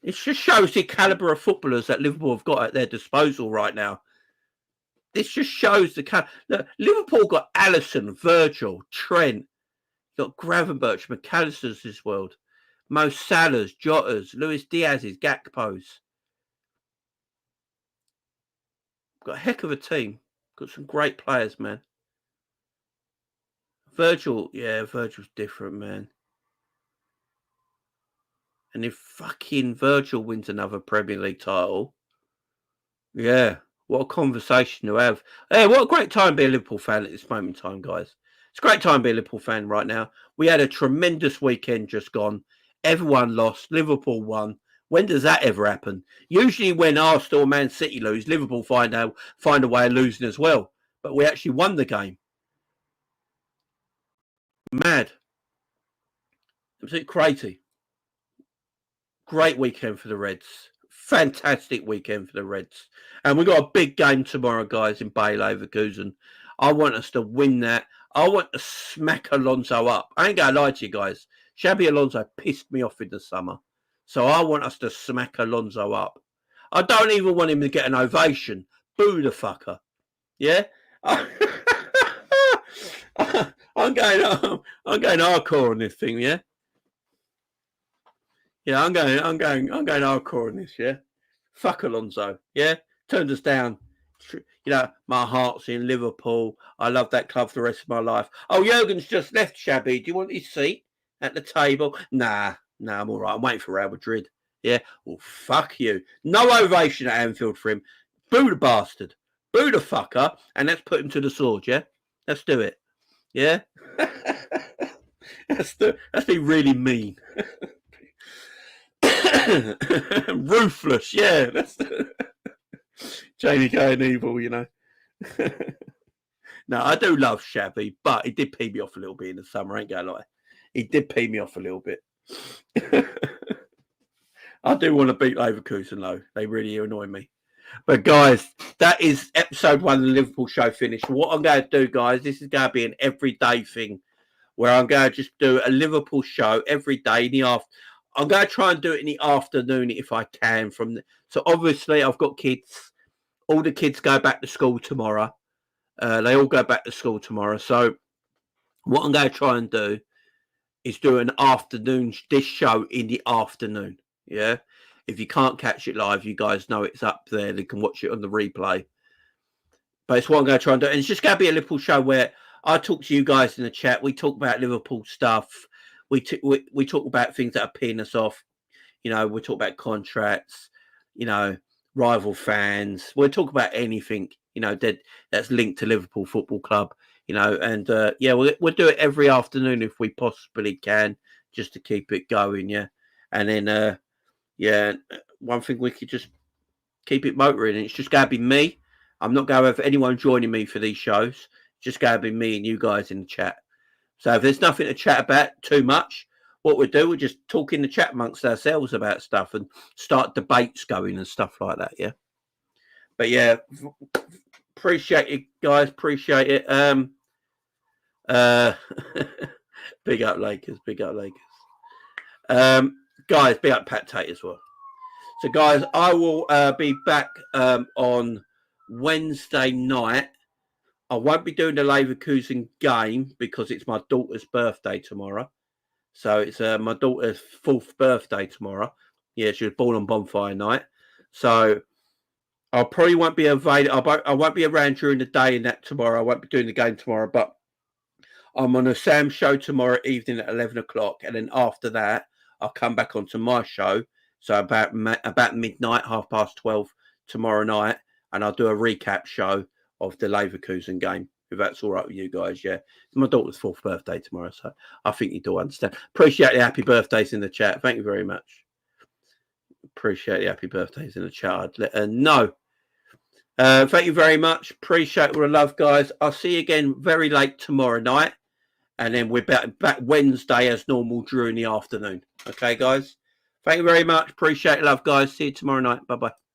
It just shows the calibre of footballers that Liverpool have got at their disposal right now. This just shows the look, Liverpool got Alisson, Virgil, Trent, got Gravenberch, McAllister's this world, Mo Salah's, Jota's, Luis Diaz's, Gakpo's. Got a heck of a team. Got some great players, man. Virgil, yeah, Virgil's different, man. And if fucking Virgil wins another Premier League title, yeah, what a conversation to have. Hey, what a great time to be a Liverpool fan at this moment in time, guys. It's a great time to be a Liverpool fan right now. We had a tremendous weekend just gone. Everyone lost. Liverpool won. When does that ever happen? Usually when Arsenal or Man City lose, Liverpool find a way of losing as well. But we actually won the game. Mad. Absolutely crazy. Great weekend for the Reds. Fantastic weekend for the Reds. And we've got a big game tomorrow, guys, in Bayer Leverkusen. I want us to win that. I want to smack Alonso up. I ain't going to lie to you guys. Xabi Alonso pissed me off in the summer. So I want us to smack Alonso up. I don't even want him to get an ovation. Boo the fucker. Yeah? I'm going hardcore on this thing, yeah? Yeah, I'm going hardcore on this, yeah? Fuck Alonso, yeah? Turned us down. You know, my heart's in Liverpool. I love that club for the rest of my life. Oh, Jurgen's just left, Xabi. Do you want his seat at the table? Nah, I'm all right. I'm waiting for Real Madrid. Yeah? Well, fuck you. No ovation at Anfield for him. Boo the bastard. Boo the fucker. And let's put him to the sword, yeah? Let's do it. Yeah? Let's be really mean. Ruthless, yeah. That's Jamie going evil, you know. No, I do love Shabby, but he did pee me off a little bit in the summer. I ain't gonna lie. He did pee me off a little bit. I do want to beat Leverkusen, though. They really annoy me. But, guys, that is episode 1 of the Liverpool show finished. What I'm going to do, guys, this is going to be an everyday thing where I'm going to just do a Liverpool show every day in the afternoon. I'm going to try and do it in the afternoon if I can. So, obviously, I've got kids. All the kids go back to school tomorrow. They all go back to school tomorrow. So, what I'm going to try and do is do an afternoon, this show in the afternoon. Yeah. If you can't catch it live, you guys know it's up there. You can watch it on the replay. But it's what I'm going to try and do. And it's just going to be a Liverpool show where I talk to you guys in the chat. We talk about Liverpool stuff. We talk about things that are peeing us off. You know, we talk about contracts, you know, rival fans. We'll talk about anything, you know, that's linked to Liverpool Football Club, you know. And, yeah, we'll do it every afternoon if we possibly can, just to keep it going, yeah. And then, yeah, one thing we could just keep it motoring. And it's just going to be me. I'm not going to have anyone joining me for these shows. It's just going to be me and you guys in the chat. So if there's nothing to chat about too much, what we'll do, we'll just talk in the chat amongst ourselves about stuff and start debates going and stuff like that, yeah? But, yeah, appreciate it, guys. Appreciate it. Big up Lakers. Big up Lakers. Guys, big up Pat Tate as well. So, guys, I will be back on Wednesday night. I won't be doing the Leverkusen game because it's my daughter's birthday tomorrow. So, it's my daughter's 4th birthday tomorrow. Yeah, she was born on bonfire night. So, I probably won't be available. I won't be around during the day and that tomorrow. I won't be doing the game tomorrow, but I'm on a Sam show tomorrow evening at 11 o'clock. And then after that, I'll come back onto my show. So about midnight, 12:30 tomorrow night. And I'll do a recap show of the Leverkusen game. If that's all right with you guys, yeah. It's my daughter's 4th birthday tomorrow. So I think you do understand. Appreciate the happy birthdays in the chat. Thank you very much. Appreciate the happy birthdays in the chat. I'd let her know. Thank you very much. Appreciate all the love, guys. I'll see you again very late tomorrow night. And then we're back Wednesday as normal during the afternoon. Okay, guys? Thank you very much. Appreciate it, love, guys. See you tomorrow night. Bye-bye.